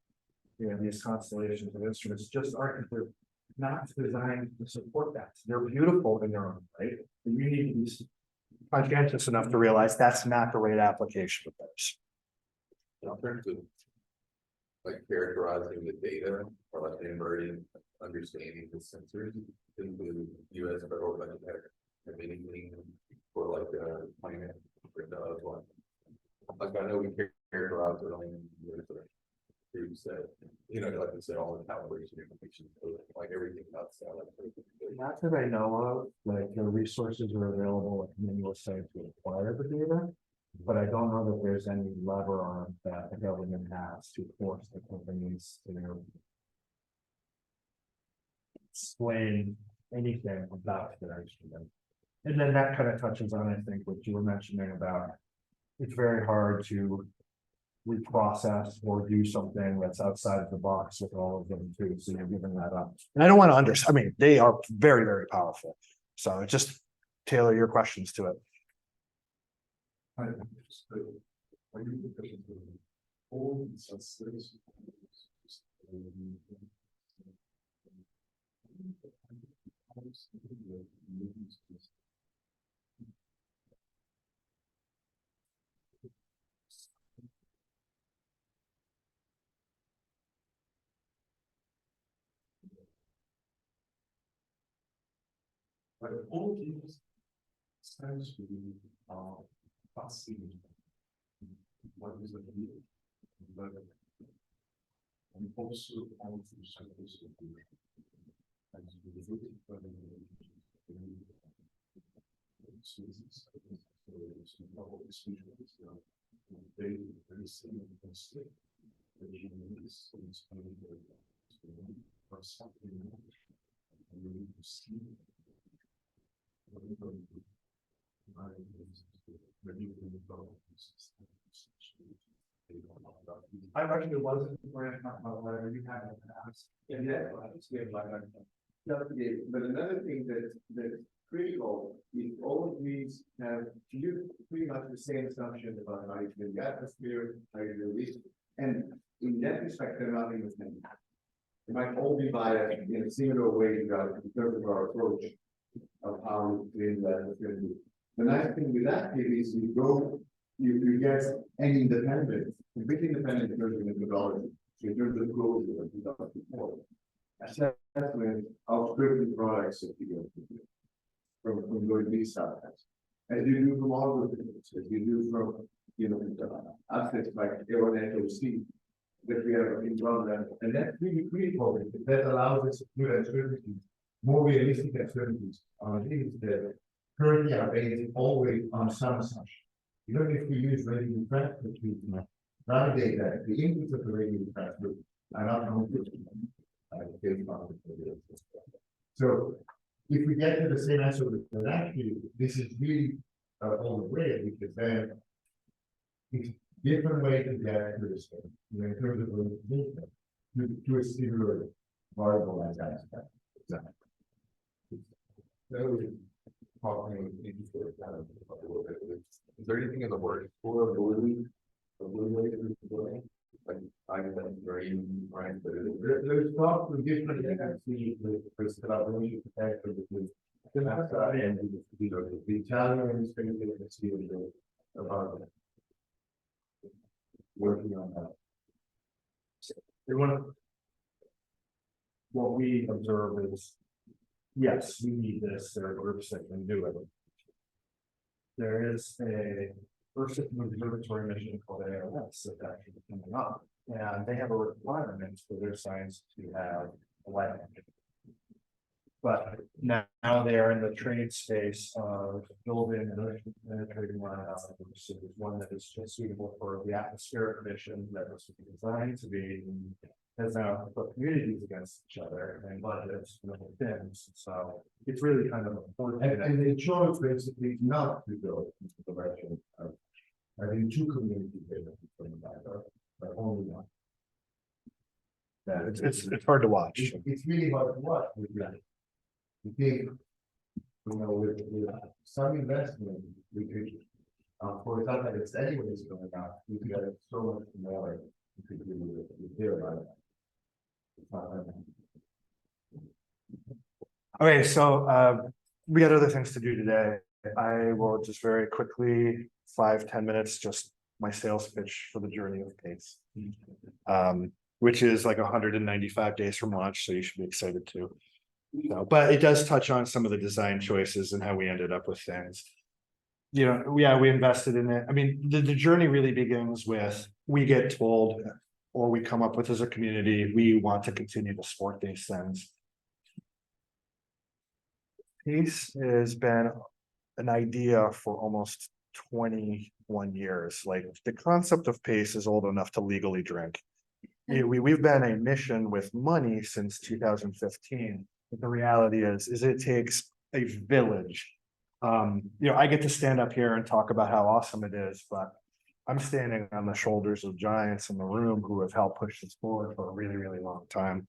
[SPEAKER 1] you know, these constellations of instruments just aren't, they're not designed to support that. They're beautiful in their own right, but you need to be conscientious enough to realize that's not the right application of those.
[SPEAKER 6] In terms of like characterizing the data or like inverting understanding the sensors in the US federal budget have anything for like climate or Dove one? Like, I know we characterize it only, you said, you know, like I said, all the calibration information, like everything about that.
[SPEAKER 1] Not that I know of, like the resources are available at manual site to acquire the data. But I don't know that there's any lever on that the government has to force the companies to. Explain anything about their instrument. And then that kind of touches on, I think, what you were mentioning about. It's very hard to. Reprocess or do something that's outside of the box with all of them too, so you're giving that up. And I don't want to I mean, they are very, very powerful. So just tailor your questions to it.
[SPEAKER 2] But all these stands to be passing. What is the need? And also all the service of the and I actually wasn't going to talk about whatever you had in the past. Yeah, it's good, like,
[SPEAKER 5] But another thing that's critical is all of these have pretty much the same assumption about how you do the atmosphere, how you do this. And in that respect, they're not even the same. It might all be biased in a similar way in terms of our approach of how we clean the atmosphere. The nice thing with that is you get an independent, completely independent in terms of methodology. So in terms of growth, before. Assessment of certain products that you go from going these sides. As you do from all the things, as you do from, aspects like aeronautical steam that we have in London, and that's really critical. That allows us to do uncertainties, more realistic uncertainties on things that currently are based always on some assumption. Even if we use radio transfer to validate that the inputs of the radio transfer are not known. So if we get to the same answer with actually, this is really all the way, because then it's different way to get to this thing, in terms of to a similar variable as that. Exactly.
[SPEAKER 6] Is there anything in the word for ability? Like, I or even, right, but
[SPEAKER 5] There's talk with different agencies with collaboration protector between and the Italian and Spain about working on that.
[SPEAKER 1] They want to. What we observe is, yes, we need this, there are groups that can do it. There is a first observatory mission called ALS that's actually coming up, and they have a requirement for their science to have a light engine. But now they are in the trade space of building an ocean penetrating line out of the city, one that is just suitable for the atmospheric mission that was designed to be, has now put communities against each other and budgets and other things. So it's really kind of important.
[SPEAKER 5] And they chose basically not to go into the direction of having two communities from the back, but only one.
[SPEAKER 1] Yeah, it's hard to watch.
[SPEAKER 5] It's really hard to watch. You think, with some investment, we could, for example, it's anyways going on, we could have so much more. We could do with their life.
[SPEAKER 1] Okay, so we got other things to do today. I will just very quickly, 5-10 minutes, just my sales pitch for the journey of PACE. Which is like 195 days from launch, so you should be excited too. So, but it does touch on some of the design choices and how we ended up with things. you know, yeah, we invested in it. I mean, the journey really begins with, we get told, or we come up with as a community, we want to continue to support these things. Peace has been an idea for almost 21 years. Like, the concept of pace is old enough to legally drink. We've been a mission with money since 2015. But the reality is it takes a village. You know, I get to stand up here and talk about how awesome it is, but I'm standing on the shoulders of giants in the room who have helped push this forward for a really, really long time.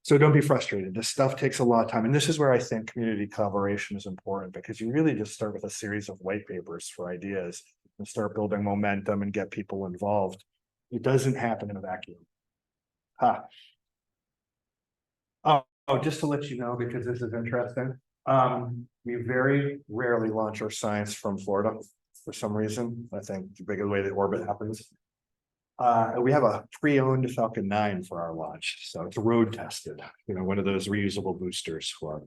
[SPEAKER 1] So don't be frustrated. This stuff takes a lot of time. And this is where I think community collaboration is important, because you really just start with a series of white papers for ideas and start building momentum and get people involved. It doesn't happen in a vacuum. Just to let you know, because this is interesting. We very rarely launch our science from Florida for some reason. I think the bigger way the orbit happens. We have a pre-owned Falcon 9 for our launch, so it's road tested, you know, one of those reusable boosters for.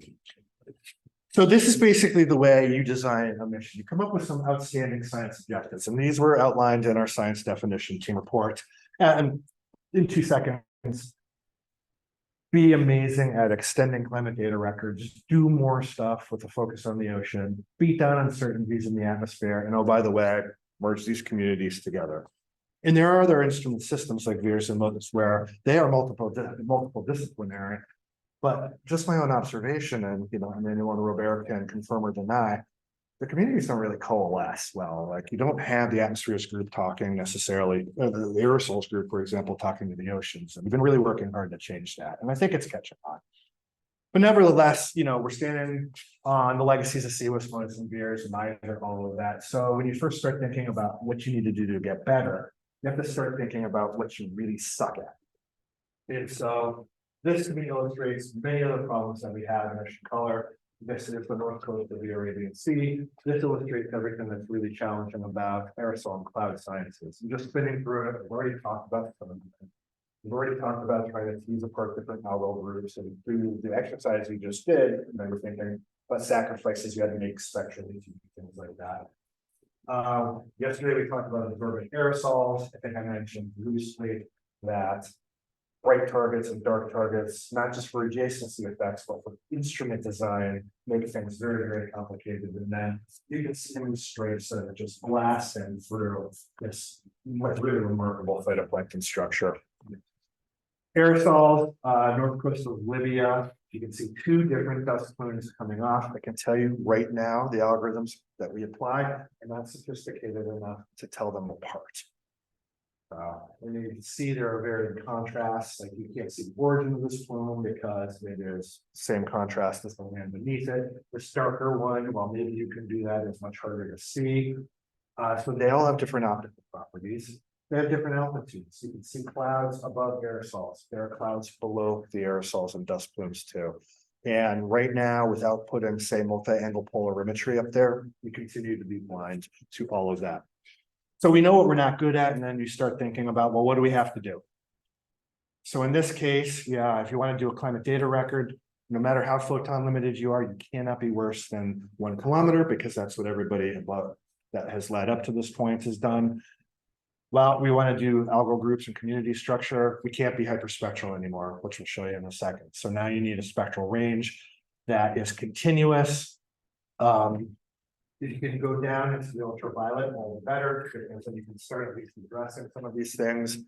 [SPEAKER 1] So this is basically the way you design a mission. You come up with some outstanding science objectives, and these were outlined in our science definition team report. And in 2 seconds, be amazing at extending climate data records, do more stuff with a focus on the ocean, beat down uncertainties in the atmosphere, and oh, by the way, merge these communities together. And there are other instrument systems like VIRS and MODIS where they are multiple disciplinary. But just my own observation, and you know, anyone Robert can confirm or deny, the communities don't really coalesce well. Like, you don't have the atmospheres group talking necessarily, the aerosols group, for example, talking to the oceans. And we've been really working hard to change that. And I think it's catching on. But nevertheless, you know, we're standing on the legacies of CWIS, MODIS, and VIRS, and all of that. So when you first start thinking about what you need to do to get better, you have to start thinking about what you really suck at. And so this to me illustrates many other problems that we have in ocean color. This is the north coast of the Arabian Sea. This illustrates everything that's really challenging about aerosol and cloud sciences. I'm just spinning through it. We've already talked about some of them. We've already talked about trying to tease apart different algal groups, and through the exercise we just did, and I was thinking about sacrifices you had to make spectrally to things like that. Yesterday we talked about absorbent aerosols. I think I mentioned loosely that bright targets and dark targets, not just for adjacency effects, but for instrument design, make things very, very complicated. And then you can see these stripes that are just blasting through this really remarkable phytoplankton structure. Aerosols, north coast of Libya. You can see 2 different dust plumes coming off. I can tell you right now, the algorithms that we apply are not sophisticated enough to tell them apart. And you can see there are varying contrasts. Like, you can't see the origin of this plume because maybe there's same contrast as the land beneath it. The darker one, well, maybe you can do that, it's much harder to see. So they all have different optical properties. They have different altitudes. You can see clouds above aerosols. There are clouds below the aerosols and dust plumes too. And right now, without putting, say, multi-angle polarimetry up there, we continue to be blind to all of that. So we know what we're not good at, and then you start thinking about, well, what do we have to do? So in this case, yeah, if you want to do a climate data record, no matter how photon limited you are, you cannot be worse than 1 kilometer, because that's what everybody above that has led up to this point has done. Well, we want to do algal groups and community structure. We can't be hyperspectral anymore, which we'll show you in a second. So now you need a spectral range that is continuous. If you can go down into the ultraviolet, all the better, because then you can start at least addressing some of these things.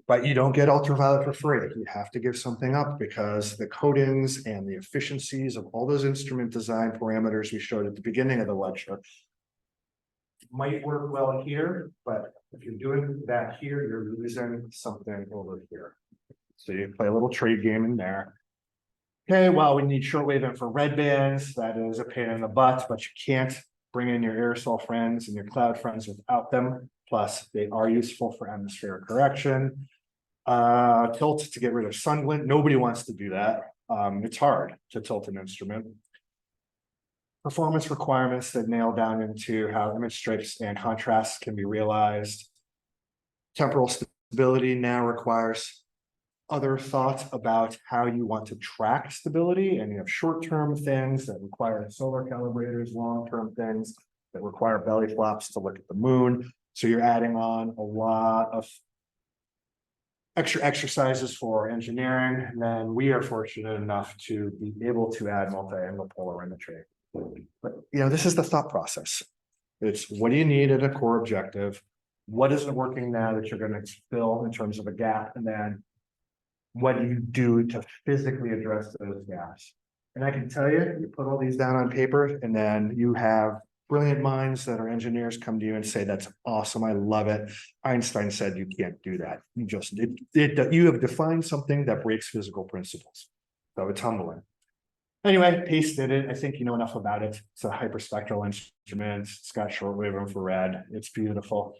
[SPEAKER 1] But you don't get ultraviolet for free. You have to give something up, because the coatings and the efficiencies of all those instrument design parameters we showed at the beginning of the lecture might work well here, but if you're doing that here, you're losing something over here. So you play a little trade game in there. Okay, well, we need shortwave infrared bands. That is a pain in the butt, but you can't bring in your aerosol friends and your cloud friends without them. Plus, they are useful for atmospheric correction. Tilt to get rid of sun glint. Nobody wants to do that. It's hard to tilt an instrument. Performance requirements that nail down into how image stripes and contrasts can be realized. Temporal stability now requires other thoughts about how you want to track stability, and you have short-term things that require solar calibrators, long-term things that require belly flops to look at the moon. So you're adding on a lot of extra exercises for engineering, and then we are fortunate enough to be able to add multi-angle polarimetry. But this is the thought process. It's what do you need at a core objective? What isn't working now that you're going to fill in terms of a gap? And then what do you do to physically address those gaps? And I can tell you, you put all these down on paper, and then you have brilliant minds that are engineers come to you and say, that's awesome, I love it. Einstein said you can't do that. You have defined something that breaks physical principles. So it's humbling. Anyway, Pace did it. I think you know enough about it. It's a hyperspectral instrument. It's got shortwave infrared. It's beautiful.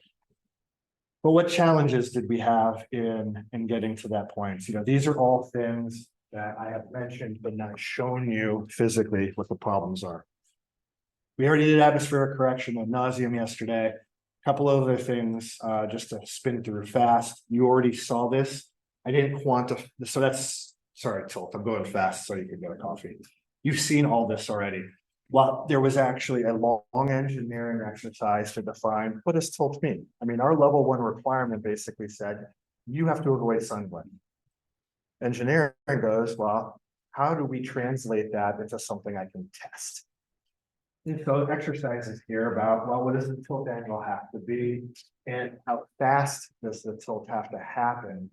[SPEAKER 1] But what challenges did we have in getting to that point? These are all things that I have mentioned, but not shown you physically what the problems are. We already did atmospheric correction ad nauseum yesterday. A couple other things just to spin through fast. You already saw this. I didn't quantify. So that's, sorry, Tilt, I'm going fast so you can get a coffee. You've seen all this already. Well, there was actually a long engineering exercise to define what does tilt mean. I mean, our level 1 requirement basically said, you have to avoid sunblend. Engineering goes, well, how do we translate that into something I can test? And so exercises here about, well, what does the tilt angle have to be? And how fast does the tilt have to happen?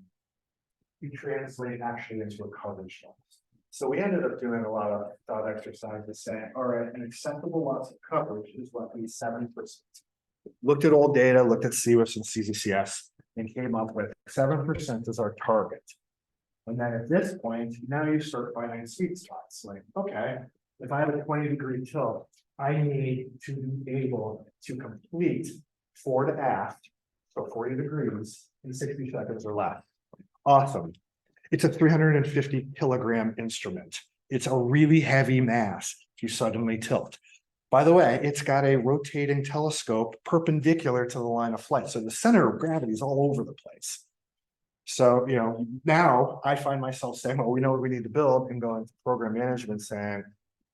[SPEAKER 1] You translate actually into a coverage loss. So we ended up doing a lot of thought exercises saying, all right, an acceptable loss of coverage is roughly 7%. Looked at all data, looked at CWIS and CZCS, and came up with 7% as our target. And then at this point, now you start finding sweet spots. Like, okay, if I have a 20-degree tilt, I need to be able to complete fore to aft, so 40 degrees in 60 seconds or less. Awesome. It's a 350 kilogram instrument. It's a really heavy mass if you suddenly tilt. By the way, it's got a rotating telescope perpendicular to the line of flight. So the center of gravity is all over the place. So, now I find myself saying, well, we know what we need to build, and going to program management saying,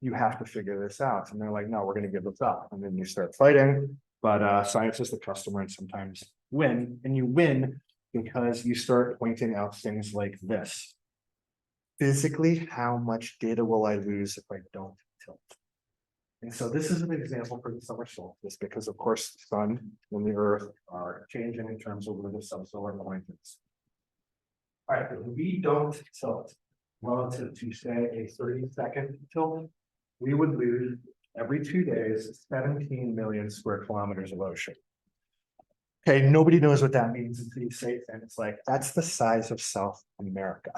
[SPEAKER 1] you have to figure this out. And they're like, no, we're going to give this up. And then you start fighting, but science is the customer, and sometimes win, and you win because you start pointing out things like this. Physically, how much data will I lose if I don't tilt? And so this is an example for the summer solstice, because of course the sun and the earth are changing in terms of where the subsolar point is. All right, if we don't tilt relative to say a 30-second tilt, we would lose every 2 days 17 million square kilometers of ocean. Okay, nobody knows what that means until you say it, and it's like, that's the size of South America.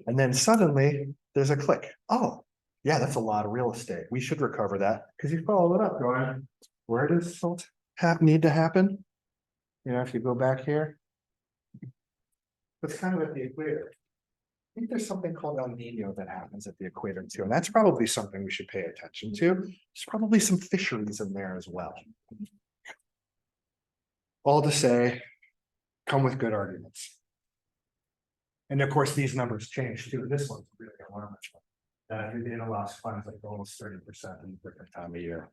[SPEAKER 1] And then suddenly there's a click. Oh, yeah, that's a lot of real estate. We should recover that, because you follow it up going, where does tilt need to happen? If you go back here, it's kind of at the equator. I think there's something called El Nino that happens at the equator too, and that's probably something we should pay attention to. There's probably some fisheries in there as well. All to say, come with good arguments. And of course, these numbers change too. This one's really alarming. Your data loss funds like almost 30% in a different time of year.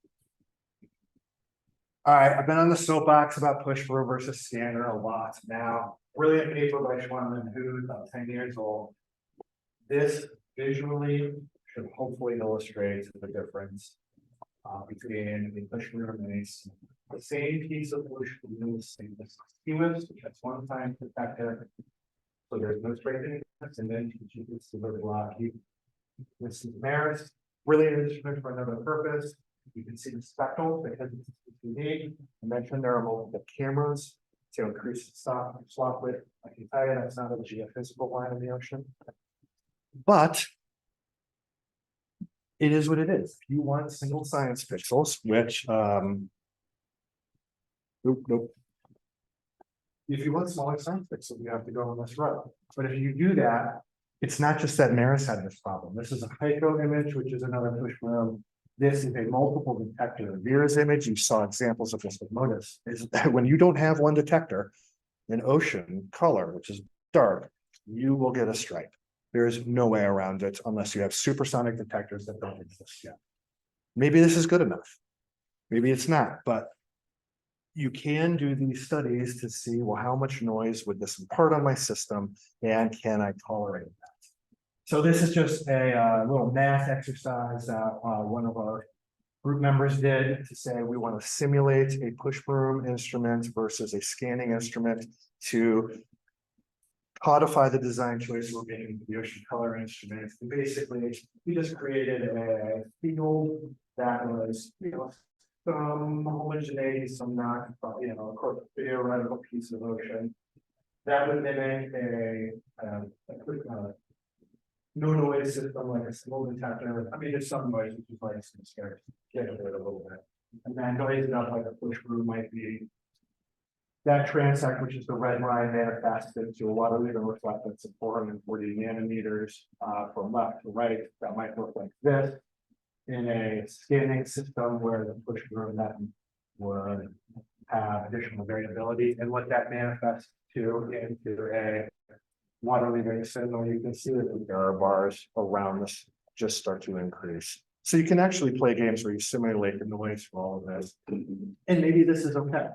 [SPEAKER 1] All right, I've been on the soapbox about push through versus scanner a lot now. Brilliant paper by Schwanman, who's about 10 years old. This visually should hopefully illustrate the difference between the push through and the same piece of push through, the same CWIS, which has one time detector. So there's no straightening, and then you can see the block. This is Maris, brilliant instrument for another purpose. You can see the spectral because it's unique. I mentioned there are multiple cameras to increase the slot width. I can tell you that's not a geophysical line in the ocean, but it is what it is. If you want single science pixels, which nope. If you want smaller science pixels, you have to go on this road. But if you do that, it's not just that Maris had this problem. This is a HICO image, which is another push room. This is a multiple detector. Vera's image, you saw examples of this with Modus, is that when you don't have one detector in ocean color, which is dark, you will get a stripe. There is no way around it unless you have supersonic detectors that don't exist yet. Maybe this is good enough. Maybe it's not, but. You can do these studies to see, well, how much noise would this impart on my system and can I tolerate that? So this is just a little math exercise that one of our group members did to say we want to simulate a push broom instrument versus a scanning instrument to codify the design choice we're making for the ocean color instrument. And basically, we just created a field that was, some homogeneity, some not, of course, theoretical piece of ocean. That would mimic no noise system like a smoke detector. I mean, there's some noise, which is like some scary, get it a little bit. And then noise enough like a push broom might be. That transect, which is the red line manifested to a water leader reflectance of 440 nanometers from left to right, that might look like this. In a scanning system where the push broom that would have additional variability, and what that manifests to into a water leading signal, you can see that the error bars around this just start to increase. So you can actually play games where you simulate the noise for all of this, and maybe this is okay.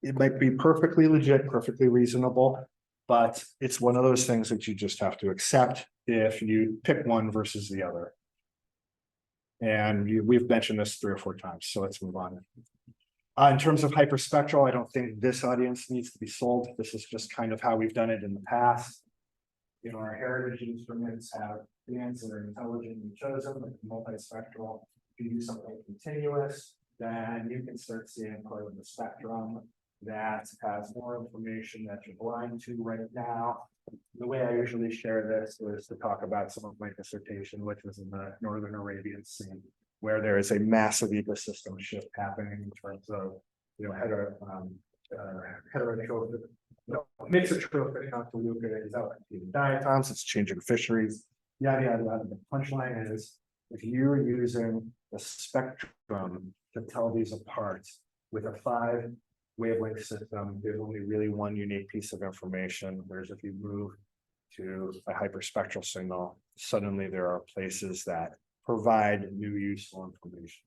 [SPEAKER 1] It might be perfectly legit, perfectly reasonable, but it's one of those things that you just have to accept if you pick one versus the other. And we've mentioned this 3 or 4 times, so let's move on. In terms of hyperspectral, I don't think this audience needs to be sold. This is just kind of how we've done it in the past. Our heritage instruments have bands that are intelligently chosen, like multispectral. If you do something continuous, then you can start seeing part of the spectrum that has more information that you're blind to right now. The way I usually share this is to talk about some of my dissertation, which was in the Northern Arabian Sea, where there is a massive ecosystem shift happening in terms of, heterotrophic, mixotrophic, not polluted, is out diatoms, it's changing fisheries, yada, yada, yada. The punchline is, if you're using the spectrum to tell these apart with a 5 wavelength system, there's only really one unique piece of information, whereas if you move to a hyperspectral signal, suddenly there are places that provide new useful information.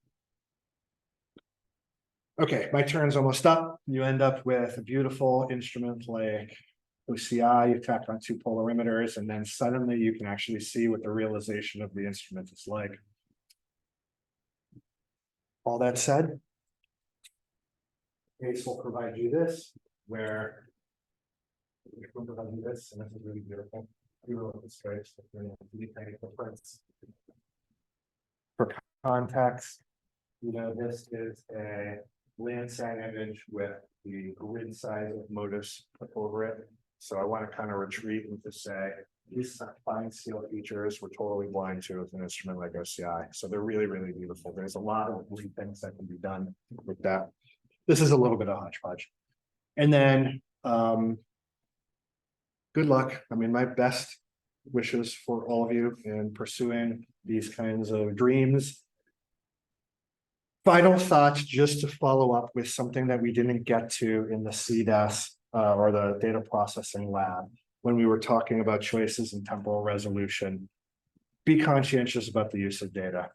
[SPEAKER 1] Okay, my turn's almost up. You end up with a beautiful instrument like OCI, you tack on 2 polarimeters, and then suddenly you can actually see what the realization of the instrument is like. All that said, Case will provide you this, where it will provide you this, and this is really beautiful. You will look at stripes, tiny footprints. For context, this is a Landsat image with the grid size of MODIS put over it. So I want to kind of retreat and just say these fine seal features we're totally blind to with an instrument like OCI. So they're really, really beautiful. There's a lot of things that can be done with that. This is a little bit of hodgepodge. And then good luck. I mean, my best wishes for all of you in pursuing these kinds of dreams. Final thoughts, just to follow up with something that we didn't get to in the CDAS or the data processing lab when we were talking about choices and temporal resolution. Be conscientious about the use of data.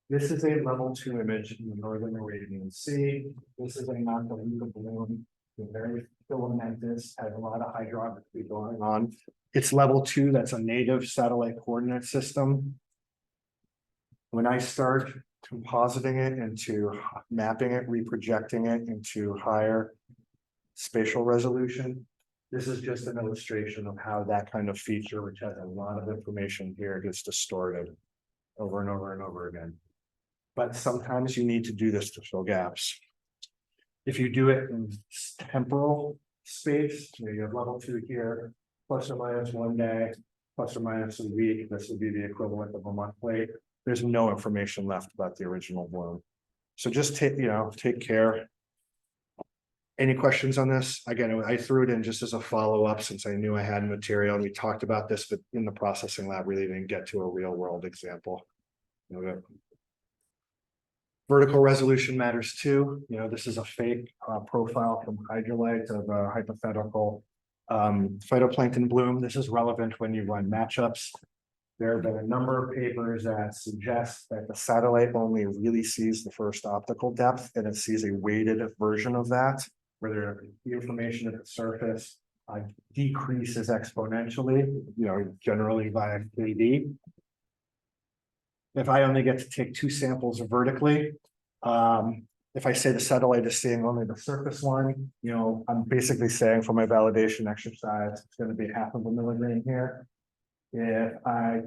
[SPEAKER 1] This is a level 2 image in the Northern Arabian Sea. This is a non-diluted balloon. It's very filamentous, has a lot of hydrography going on. It's level 2, that's a native satellite coordinate system. When I start compositing it into mapping it, reprojecting it into higher spatial resolution, this is just an illustration of how that kind of feature, which has a lot of information here, gets distorted over and over and over again. But sometimes you need to do this to fill gaps. If you do it in temporal space, you have level 2 here, plus or minus 1 day, plus or minus a week, this would be the equivalent of a month late. There's no information left about the original bloom. So just take care. Any questions on this? Again, I threw it in just as a follow-up since I knew I had material and we talked about this, but in the processing lab, really didn't get to a real world example. Vertical resolution matters too. This is a fake profile from hydrolite of a hypothetical phytoplankton bloom. This is relevant when you run matchups. There have been a number of papers that suggest that the satellite only really sees the first optical depth and it sees a weighted version of that. Where the information at the surface decreases exponentially, generally via 3D. If I only get to take 2 samples vertically, if I say the satellite is seeing only the surface one, I'm basically saying for my validation exercise, it's going to be 0.5 milligram here. If I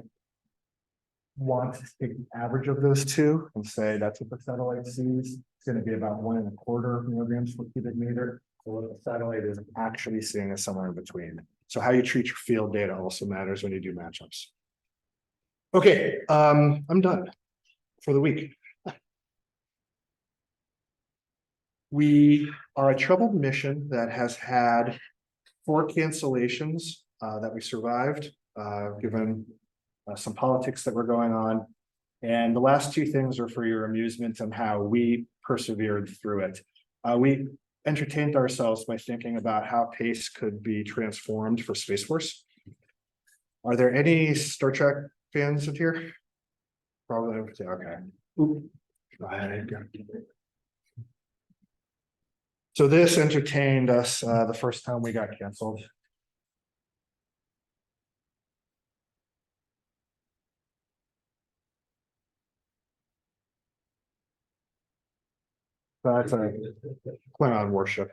[SPEAKER 1] want to take the average of those 2 and say that's what the satellite sees, it's going to be about 1.25 milligrams per cubic meter. So what the satellite is actually seeing is somewhere in between. So how you treat your field data also matters when you do matchups. Okay, I'm done for the week. We are a troubled mission that has had 4 cancellations that we survived, given some politics that were going on. And the last 2 things are for your amusement and how we persevered through it. We entertained ourselves by thinking about how PACE could be transformed for Space Force. Are there any Star Trek fans in here? Probably, okay. Oop. Go ahead. So this entertained us the first time we got canceled. That's a Klingon warship.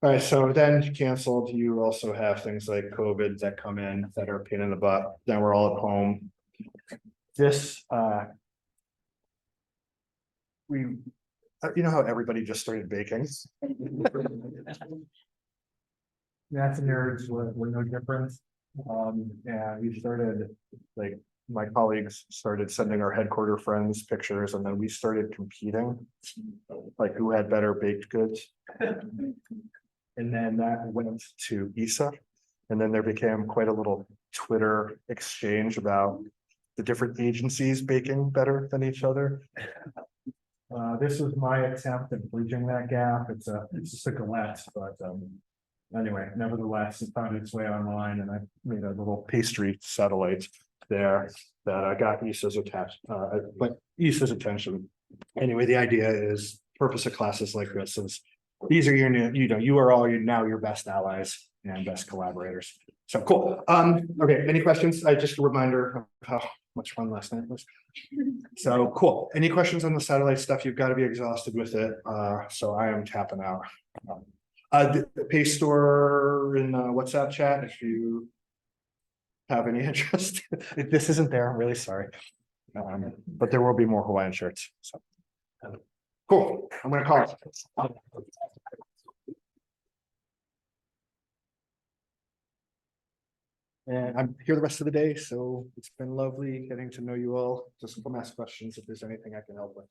[SPEAKER 1] All right, so then canceled, you also have things like COVID that come in that are a pain in the butt. Then we're all at home. This, you know how everybody just started baking? That's nerds were no different. And we started, like, my colleagues started sending our headquarter friends pictures, and then we started competing, like who had better baked goods. And then that went to ESA, and then there became quite a little Twitter exchange about the different agencies baking better than each other. This was my attempt at bridging that gap. It's just a galette, but anyway, nevertheless, it found its way online, and I made a little pastry satellite there that I got ESA's ESA's attention. Anyway, the idea is purpose of classes like this is these are your new, you are all now your best allies and best collaborators. So cool. Okay, any questions? Just a reminder of how much fun last night was. So cool. Any questions on the satellite stuff? You've got to be exhausted with it. So I am tapping out. The Pace Store in WhatsApp chat if you have any interest. If this isn't there, I'm really sorry. But there will be more Hawaiian shirts. So cool. I'm gonna call it. And I'm here the rest of the day, so it's been lovely getting to know you all. Just come ask questions if there's anything I can help with.